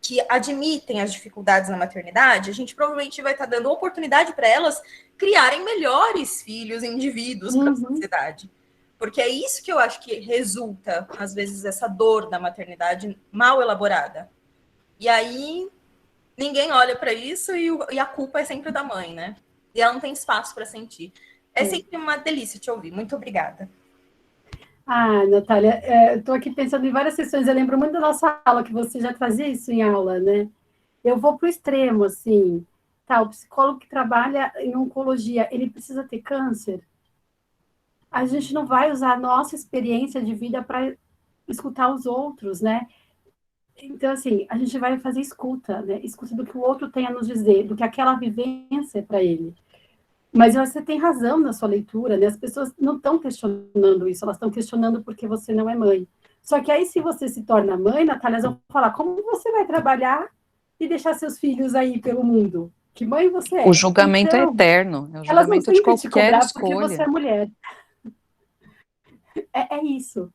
que admitem as dificuldades na maternidade, a gente provavelmente vai estar dando oportunidade para elas criarem melhores filhos e indivíduos para a sociedade. Porque é isso que eu acho que resulta, às vezes, essa dor da maternidade mal elaborada. E aí, ninguém olha para isso e a culpa é sempre da mãe, né? E ela não tem espaço para sentir. É sempre uma delícia te ouvir. Muito obrigada. Ah, Natália, eu estou aqui pensando em várias sessões. Eu lembro muito da nossa aula, que você já trazia isso em aula, né? Eu vou para o extremo, assim. Tá, o psicólogo que trabalha em oncologia, ele precisa ter câncer? A gente não vai usar a nossa experiência de vida para escutar os outros, né? Então, assim, a gente vai fazer escuta, né? Escuta do que o outro tem a nos dizer, do que aquela vivência é para ele. Mas você tem razão na sua leitura, né? As pessoas não estão questionando isso, elas estão questionando porque você não é mãe. Só que aí, se você se torna mãe, Natália, elas vão falar, como você vai trabalhar e deixar seus filhos aí pelo mundo? Que mãe você é? O julgamento então, é eterno, é o elas não julgamento de têm que te qualquer cobrar escolha. porque você é mulher. É isso.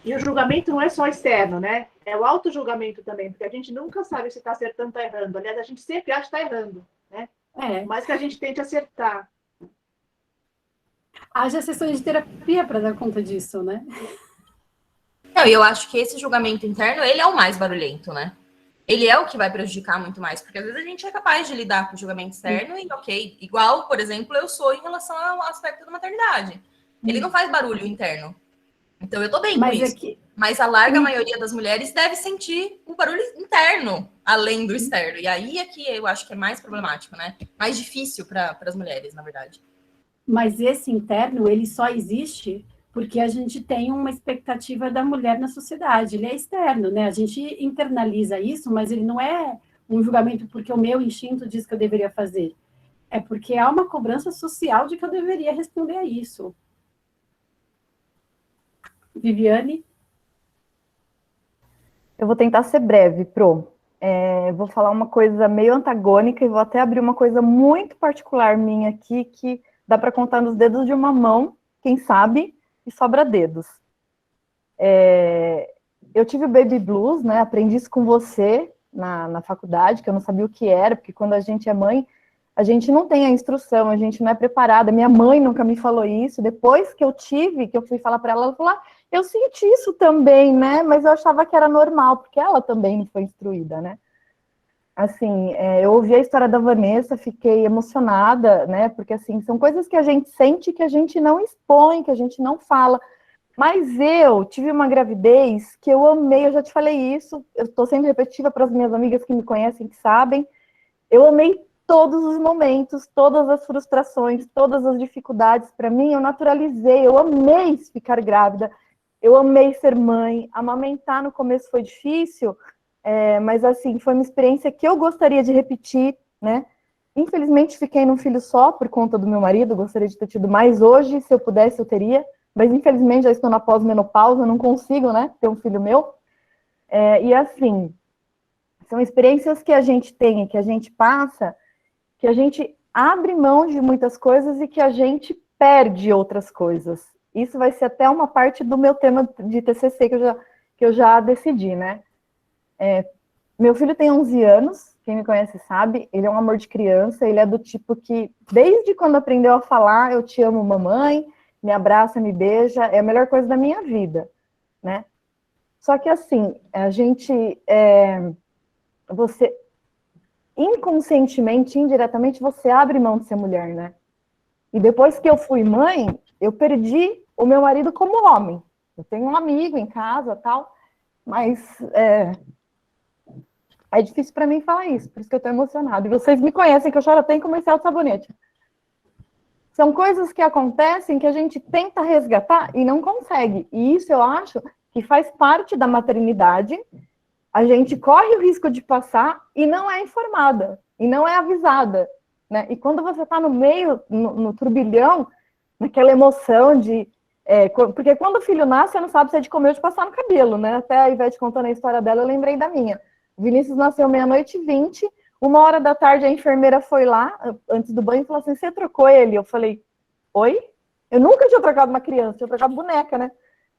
E o julgamento não é só externo, né? É o auto-julgamento também, porque a gente nunca sabe se está acertando ou está errando. Aliás, a gente sempre acha que está errando, né? Mas que a gente tente acertar. Haja sessões de terapia para dar conta disso, né? Não, eu acho que esse julgamento interno, ele é o mais barulhento, né? Ele é o que vai prejudicar muito mais, porque às vezes a gente é capaz de lidar com o julgamento externo e, ok, igual, por exemplo, eu sou em relação ao aspecto da maternidade. Ele não faz barulho interno. Então eu tô bem com isso. Mas a larga maioria das mulheres deve sentir um barulho interno, além do externo. E aí é que eu acho que é mais problemático, né? Mais difícil para as mulheres, na verdade. Mas esse interno, ele só existe porque a gente tem uma expectativa da mulher na sociedade. Ele é externo, né? A gente internaliza isso, mas ele não é um julgamento porque o meu instinto diz que eu deveria fazer. É porque há uma cobrança social de que eu deveria responder a isso. Viviane? Eu vou tentar ser breve, Pro. Vou falar uma coisa meio antagônica e vou até abrir uma coisa muito particular minha aqui, que dá para contar nos dedos de uma mão, quem sabe, e sobra dedos. Eu tive o baby blues, né? Aprendi isso com você na faculdade, que eu não sabia o que era, porque quando a gente é mãe, a gente não tem a instrução, a gente não é preparada. Minha mãe nunca me falou isso. Depois que eu fui falar para ela, ela falou, eu senti isso também, né? Mas eu achava que era normal, porque ela também não foi instruída, né? Assim, eu ouvi a história da Vanessa, fiquei emocionada, né? Porque, assim, são coisas que a gente sente que a gente não expõe, que a gente não fala. Mas eu tive uma gravidez que eu amei, eu já te falei isso, eu estou sendo repetitiva para as minhas amigas que me conhecem, que sabem. Eu amei todos os momentos, todas as frustrações, todas as dificuldades. Para mim, eu naturalizei, eu amei ficar grávida, eu amei ser mãe. Amamentar no começo foi difícil, mas assim, foi uma experiência que eu gostaria de repetir, né? Infelizmente, fiquei num filho só por conta do meu marido, gostaria de ter tido mais hoje, se eu pudesse, eu teria, mas infelizmente já estou na pós-menopausa, não consigo, né, ter um filho meu. E assim, são experiências que a gente tem e que a gente passa, que a gente abre mão de muitas coisas e que a gente perde outras coisas. Isso vai ser até uma parte do meu tema de TCC que eu já decidi, né? Meu filho tem 11 anos, quem me conhece sabe, ele é um amor de criança, ele é do tipo que, desde quando aprendeu a falar, eu te amo, mamãe, me abraça, me beija, é a melhor coisa da minha vida, né? Só que assim, a gente, você, inconscientemente, indiretamente, você abre mão de ser mulher, né? E depois que eu fui mãe, eu perdi o meu marido como homem. Eu tenho um amigo em casa, tal, mas é difícil para mim falar isso, por isso que eu tô emocionada. E vocês me conhecem que eu choro até em comercial de sabonete. São coisas que acontecem que a gente tenta resgatar e não consegue. E isso eu acho que faz parte da maternidade. A gente corre o risco de passar e não é informada, e não é avisada. né? E quando você está no meio, no turbilhão, naquela emoção de... porque quando o filho nasce, você não sabe se é de comer ou de passar no cabelo, né? Até a Ivete contando a história dela, eu lembrei da minha. O Vinícius nasceu 00:20, 1h a enfermeira foi lá, antes do banho, e falou assim, você trocou ele? Eu falei, oi? Eu nunca tinha trocado uma criança, tinha trocado boneca, né?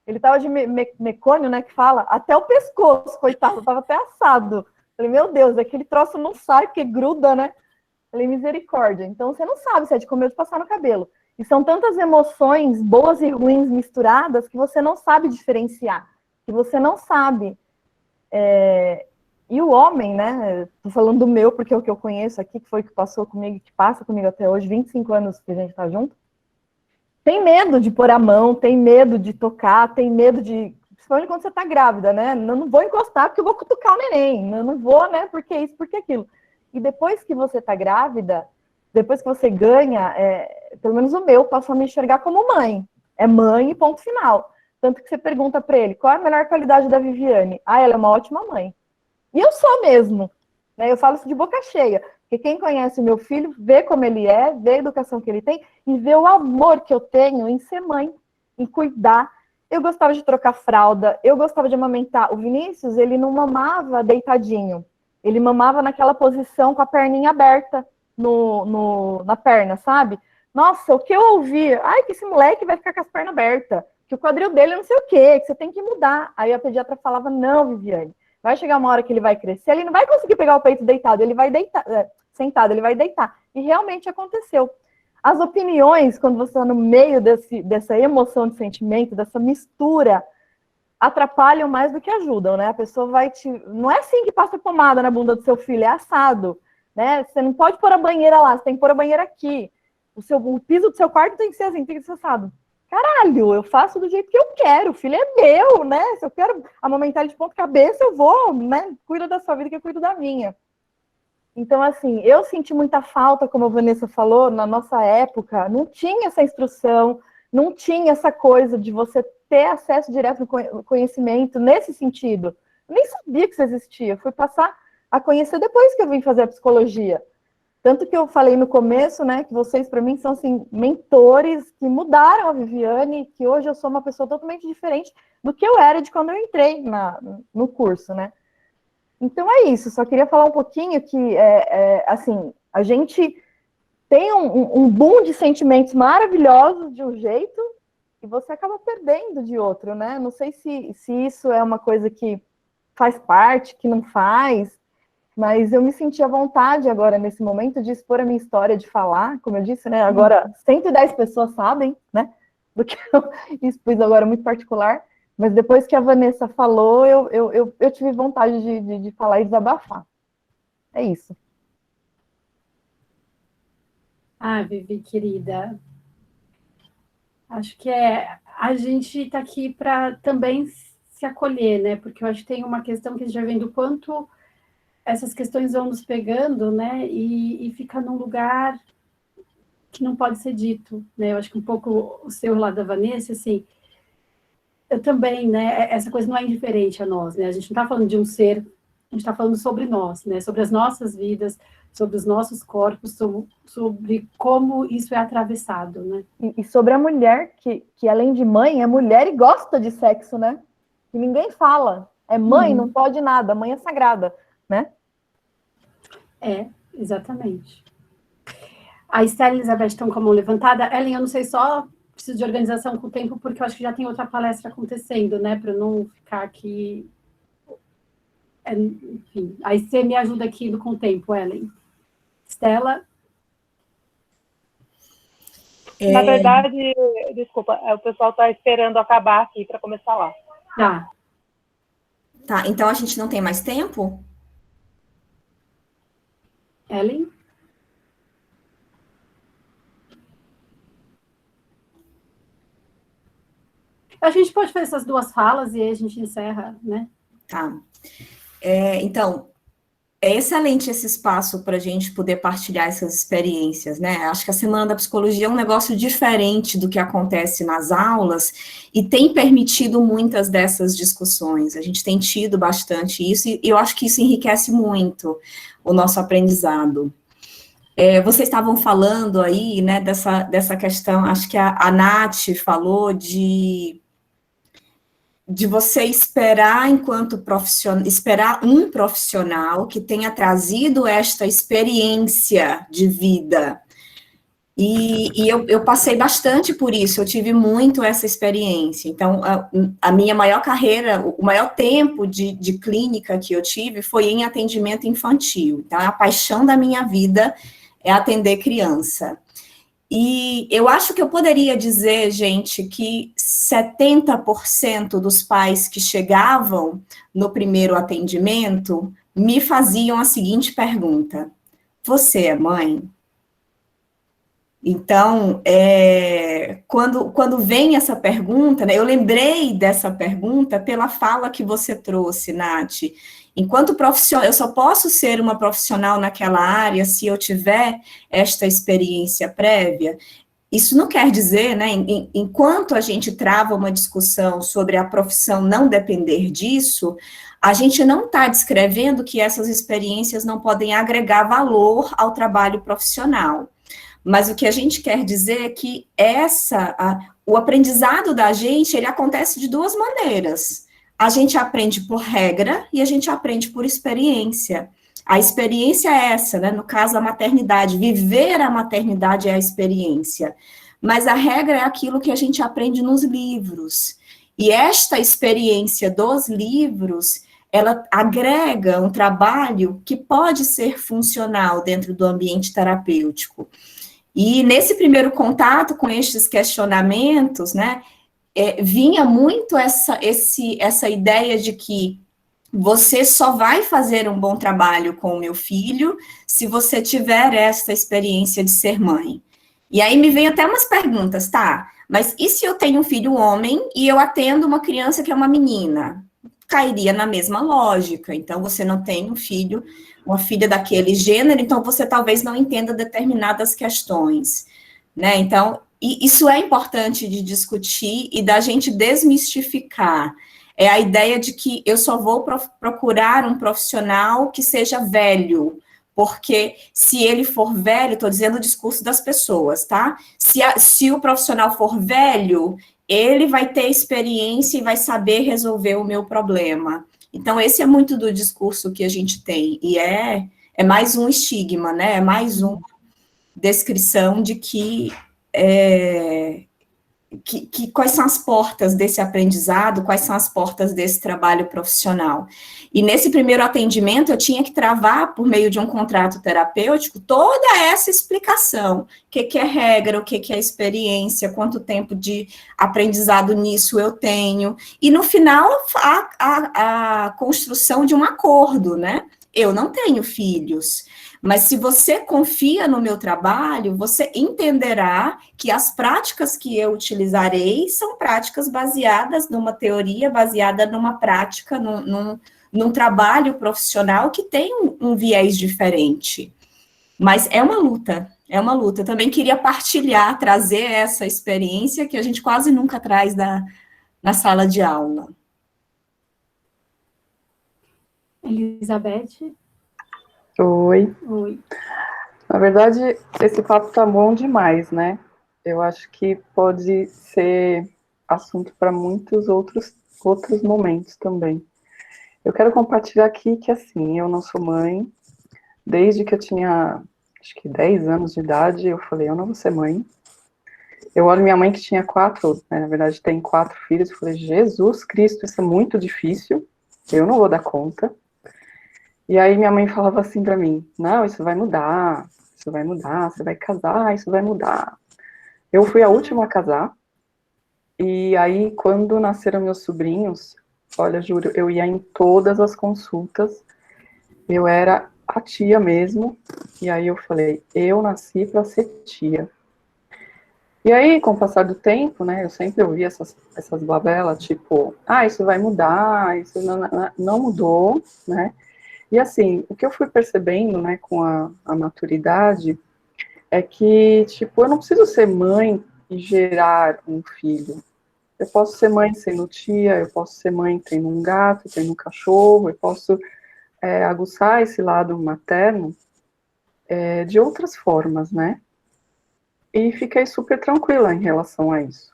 Ele tava de mecônio, né, que fala, até o pescoço, coitado, tava até assado. Falei, meu Deus, aquele troço não sai, porque gruda, né? Falei, misericórdia. Então, você não sabe se é de comer ou de passar no cabelo. E são tantas emoções boas e ruins misturadas que você não sabe diferenciar, que você não sabe. E o homem, né, tô falando do meu, porque é o que eu conheço aqui, que foi o que passou comigo, que passa comigo até hoje, 25 anos que a gente tá junto, tem medo de pôr a mão, tem medo de tocar, tem medo de... Principalmente quando você tá grávida, né? Eu não vou encostar porque eu vou cutucar o neném. Eu não vou, né? Porque isso, porque aquilo. E depois que você tá grávida, depois que você ganha, pelo menos o meu, passou a me enxergar como mãe. É mãe e ponto final. Tanto que você pergunta para ele, qual é a melhor qualidade da Viviane? Ah, ela é uma ótima mãe. E eu sou mesmo. Né? Eu falo isso de boca cheia. Porque quem conhece o meu filho, vê como ele é, vê a educação que ele tem e vê o amor que eu tenho em ser mãe, em cuidar. Eu gostava de trocar fralda, eu gostava de amamentar. O Vinícius, ele não mamava deitadinho. Ele mamava naquela posição com a perninha aberta na perna, sabe? Nossa, o que eu ouvi? Ai, que esse moleque vai ficar com as pernas abertas. Que o quadril dele não sei o quê, que você tem que mudar. Aí a pediatra falava, não, Viviane, vai chegar uma hora que ele vai crescer, ele não vai conseguir pegar o peito deitado, ele vai deitar, sentado, ele vai deitar. E realmente aconteceu. As opiniões, quando você está no meio dessa emoção de sentimento, dessa mistura, atrapalham mais do que ajudam, né? A pessoa vai te... Não é assim que passa pomada na bunda do seu filho, é assado, né? Você não pode pôr a banheira lá, você tem que pôr a banheira aqui. O piso do seu quarto tem que ser assim, tem que ser assado. Caralho, eu faço do jeito que eu quero, o filho é meu, né? Se eu quero amamentar ele de ponta cabeça, eu vou, né? Cuida da sua vida que eu cuido da minha. Então, assim, eu senti muita falta, como a Vanessa falou, na nossa época, não tinha essa instrução, não tinha essa coisa de você ter acesso direto no conhecimento nesse sentido. Eu nem sabia que isso existia, fui passar a conhecer depois que eu vim fazer a psicologia. Tanto que eu falei no começo, né, que vocês, para mim, são, assim, mentores que mudaram a Viviane, que hoje eu sou uma pessoa totalmente diferente do que eu era de quando eu entrei no curso, né. Então é isso, só queria falar um pouquinho que, assim, a gente tem um boom de sentimentos maravilhosos de um jeito e você acaba perdendo de outro, né? Não sei se isso é uma coisa que faz parte, que não faz, mas eu me senti à vontade agora, nesse momento, de expor a minha história, de falar, como eu disse, né? Agora 110 pessoas sabem, né? Do que eu expus agora, muito particular. Mas depois que a Vanessa falou, eu tive vontade de falar e desabafar. É isso. Ah, Vivi, querida. Acho que a gente está aqui para também se acolher, né? Porque eu acho que tem uma questão que a gente já vem do quanto essas questões vão nos pegando, né? E fica num lugar que não pode ser dito, né? Eu acho que um pouco o seu lado da Vanessa, assim... Eu também, né, essa coisa não é indiferente a nós, né, a gente não está falando de um ser, a gente está falando sobre nós, né, sobre as nossas vidas, sobre os nossos corpos, sobre como isso é atravessado, né. E sobre a mulher, que além de mãe, é mulher e gosta de sexo, né, que ninguém fala, é mãe, não pode nada, mãe é sagrada, né. Exatamente. A Estela e a Elizabeth estão com a mão levantada. Ellen, eu não sei, só preciso de organização com o tempo, porque eu acho que já tem outra palestra acontecendo, né, para não ficar aqui... Enfim, aí você me ajuda aqui com o tempo, Ellen. Estela? Na verdade, desculpa, o pessoal está esperando acabar aqui para começar lá. Tá, então a gente não tem mais tempo? Ellen? A gente pode fazer essas duas falas e aí a gente encerra, né? Tá. Então, é excelente esse espaço para a gente poder partilhar essas experiências, né? Acho que a Semana da Psicologia é um negócio diferente do que acontece nas aulas e tem permitido muitas dessas discussões. A gente tem tido bastante isso e eu acho que isso enriquece muito o nosso aprendizado. Vocês estavam falando aí, né, dessa questão, acho que a Nath falou de você esperar enquanto profissional, esperar um profissional que tenha trazido esta experiência de vida. E eu passei bastante por isso, eu tive muito essa experiência. Então, a minha maior carreira, o maior tempo de clínica que eu tive foi em atendimento infantil. Então, a paixão da minha vida é atender criança. E eu acho que eu poderia dizer, gente, que 70% dos pais que chegavam no primeiro atendimento me faziam a seguinte pergunta: você é mãe? Então, quando vem essa pergunta, né, eu lembrei dessa pergunta pela fala que você trouxe, Nath. Enquanto profissional, eu só posso ser uma profissional naquela área se eu tiver esta experiência prévia. Isso não quer dizer, né, enquanto a gente trava uma discussão sobre a profissão não depender disso, a gente não está descrevendo que essas experiências não podem agregar valor ao trabalho profissional. Mas o que a gente quer dizer é que o aprendizado da gente, ele acontece de duas maneiras. A gente aprende por regra e a gente aprende por experiência. A experiência é essa, né? No caso, a maternidade. Viver a maternidade é a experiência. Mas a regra é aquilo que a gente aprende nos livros. E esta experiência dos livros, ela agrega um trabalho que pode ser funcional dentro do ambiente terapêutico. E nesse primeiro contato com estes questionamentos, né, vinha muito essa ideia de que você só vai fazer um bom trabalho com o meu filho se você tiver essa experiência de ser mãe. E aí me vem até umas perguntas, tá? Mas e se eu tenho um filho homem e eu atendo uma criança que é uma menina? Cairia na mesma lógica. Então, você não tem um filho, uma filha daquele gênero, então você talvez não entenda determinadas questões, né? Então, isso é importante de discutir e da gente desmistificar. É a ideia de que eu só vou procurar um profissional que seja velho, porque se ele for velho, estou dizendo o discurso das pessoas, tá? Se o profissional for velho, ele vai ter experiência e vai saber resolver o meu problema. Então, esse é muito do discurso que a gente tem, e é mais um estigma, né? É mais uma descrição de que quais são as portas desse aprendizado, quais são as portas desse trabalho profissional. E nesse primeiro atendimento, eu tinha que travar, por meio de um contrato terapêutico, toda essa explicação. O que é regra, o que é experiência, quanto tempo de aprendizado nisso eu tenho. E, no final, a construção de um acordo, né? Eu não tenho filhos, mas se você confia no meu trabalho, você entenderá que as práticas que eu utilizarei são práticas baseadas numa teoria, baseada numa prática, num trabalho profissional que tem um viés diferente. Mas é uma luta, é uma luta. Eu também queria partilhar, trazer essa experiência que a gente quase nunca traz na sala de aula. Elizabeth? Oi. Oi. Na verdade, esse papo tá bom demais, né? Eu acho que pode ser assunto para muitos outros momentos também. Eu quero compartilhar aqui que, assim, eu não sou mãe. Desde que eu tinha, acho que 10 anos de idade, eu falei, eu não vou ser mãe. Eu olho minha mãe que tinha 4, né, na verdade tem 4 filhos, eu falei, Jesus Cristo, isso é muito difícil, eu não vou dar conta. E aí minha mãe falava assim pra mim, não, isso vai mudar, você vai casar, isso vai mudar. Eu fui a última a casar, e aí quando nasceram meus sobrinhos, olha, juro, eu ia em todas as consultas, eu era a tia mesmo, e aí eu falei, eu nasci para ser tia. E aí, com o passar do tempo, né, eu sempre ouvi essas babelas, tipo, isso vai mudar, isso não mudou, né, e assim, o que eu fui percebendo, né, com a maturidade, é que, tipo, eu não preciso ser mãe e gerar um filho. Eu posso ser mãe sendo tia, eu posso ser mãe tendo um gato, tendo um cachorro, eu posso aguçar esse lado materno de outras formas, né? E fiquei super tranquila em relação a isso.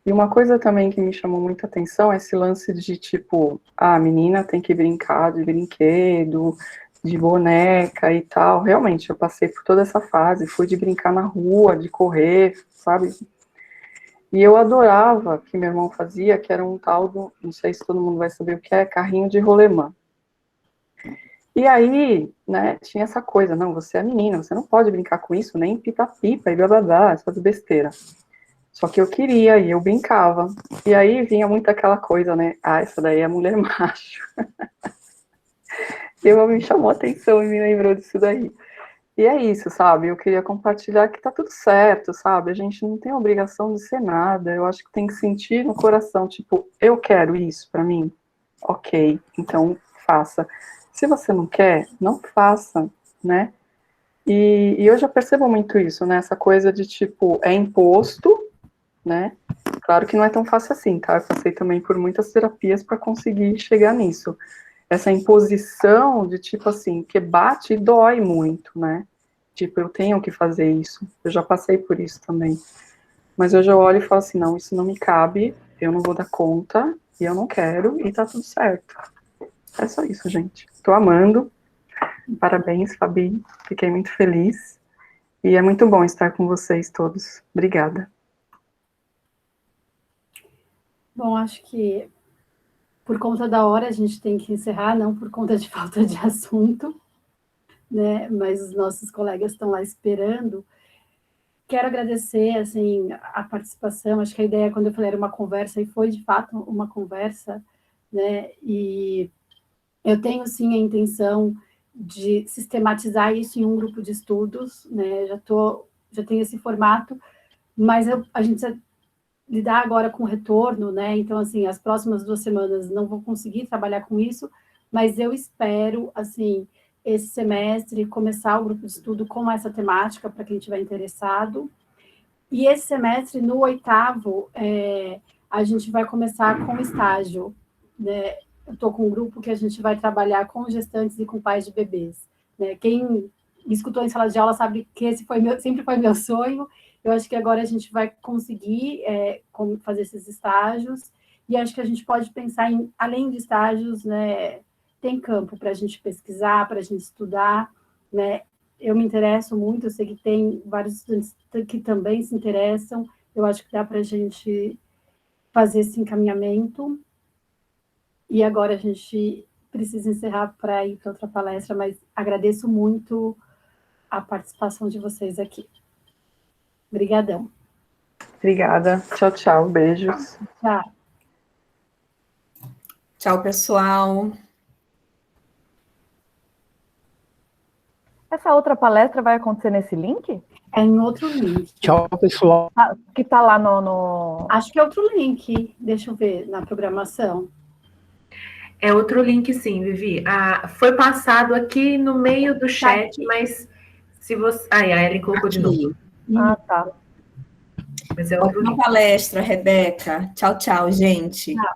E uma coisa também que me chamou muita atenção é esse lance de, tipo, a menina tem que brincar de brinquedo, de boneca e tal. Realmente, eu passei por toda essa fase, fui de brincar na rua, de correr, sabe? E eu adorava que meu irmão fazia, que era um tal do, não sei se todo mundo vai saber o que é, carrinho de rolemã. E aí, né, tinha essa coisa, não, você é menina, você não pode brincar com isso, nem pipa-pipa e blá blá blá, essas besteiras. Só que eu queria, e eu brincava. E aí vinha muito aquela coisa, né, essa daí é mulher macho. E me chamou a atenção e me lembrou disso daí. E é isso, sabe, eu queria compartilhar que tá tudo certo, sabe, a gente não tem a obrigação de ser nada, eu acho que tem que sentir no coração, tipo, eu quero isso pra mim, ok, então faça. Se você não quer, não faça, né? E eu já percebo muito isso, né? Essa coisa de, tipo, é imposto, né? Claro que não é tão fácil assim, tá? Eu passei também por muitas terapias para conseguir chegar nisso. Essa imposição de, tipo assim, que bate e dói muito, né? Tipo, eu tenho que fazer isso. Eu já passei por isso também. Mas eu já olho e falo assim, não, isso não me cabe, eu não vou dar conta, e eu não quero, e tá tudo certo. É só isso, gente. Tô amando. Parabéns, Fabi. Fiquei muito feliz. E é muito bom estar com vocês todos. Obrigada. Bom, acho que por conta da hora a gente tem que encerrar, não por conta de falta de assunto, né? Mas os nossos colegas estão lá esperando. Quero agradecer, assim, a participação. Acho que a ideia, quando eu falei, era uma conversa, e foi, de fato, uma conversa, né? E eu tenho, sim, a intenção de sistematizar isso em um grupo de estudos, né? Já tenho esse formato, mas a gente precisa lidar agora com o retorno, né? Então, assim, as próximas 2 semanas não vou conseguir trabalhar com isso, mas eu espero, assim, esse semestre começar o grupo de estudo com essa temática, para quem estiver interessado. E esse semestre, no 8º, a gente vai começar com estágio, né? Eu estou com um grupo que a gente vai trabalhar com gestantes e com pais de bebês, né? Quem me escutou em sala de aula sabe que esse sempre foi meu sonho. Eu acho que agora a gente vai conseguir fazer esses estágios, e acho que a gente pode pensar em, além de estágios, né, tem campo para a gente pesquisar, para a gente estudar, né? Eu me interesso muito, eu sei que tem vários estudantes que também se interessam, eu acho que dá para a gente fazer esse encaminhamento. E agora a gente precisa encerrar para ir para outra palestra, mas agradeço muito a participação de vocês aqui. Obrigadão. Obrigada. Tchau, tchau. Beijos. Tchau. Tchau, pessoal. Essa outra palestra vai acontecer nesse link? É em outro link. Tchau, pessoal. Que tá lá no... Acho que é outro link. Deixa eu ver na programação. É outro link, sim, Vivi. Foi passado aqui no meio do chat, mas se você... a Ellen colocou de novo. Ah, tá. Mas é outro link. Palestra, Rebeca. Tchau, tchau, gente. Tchau.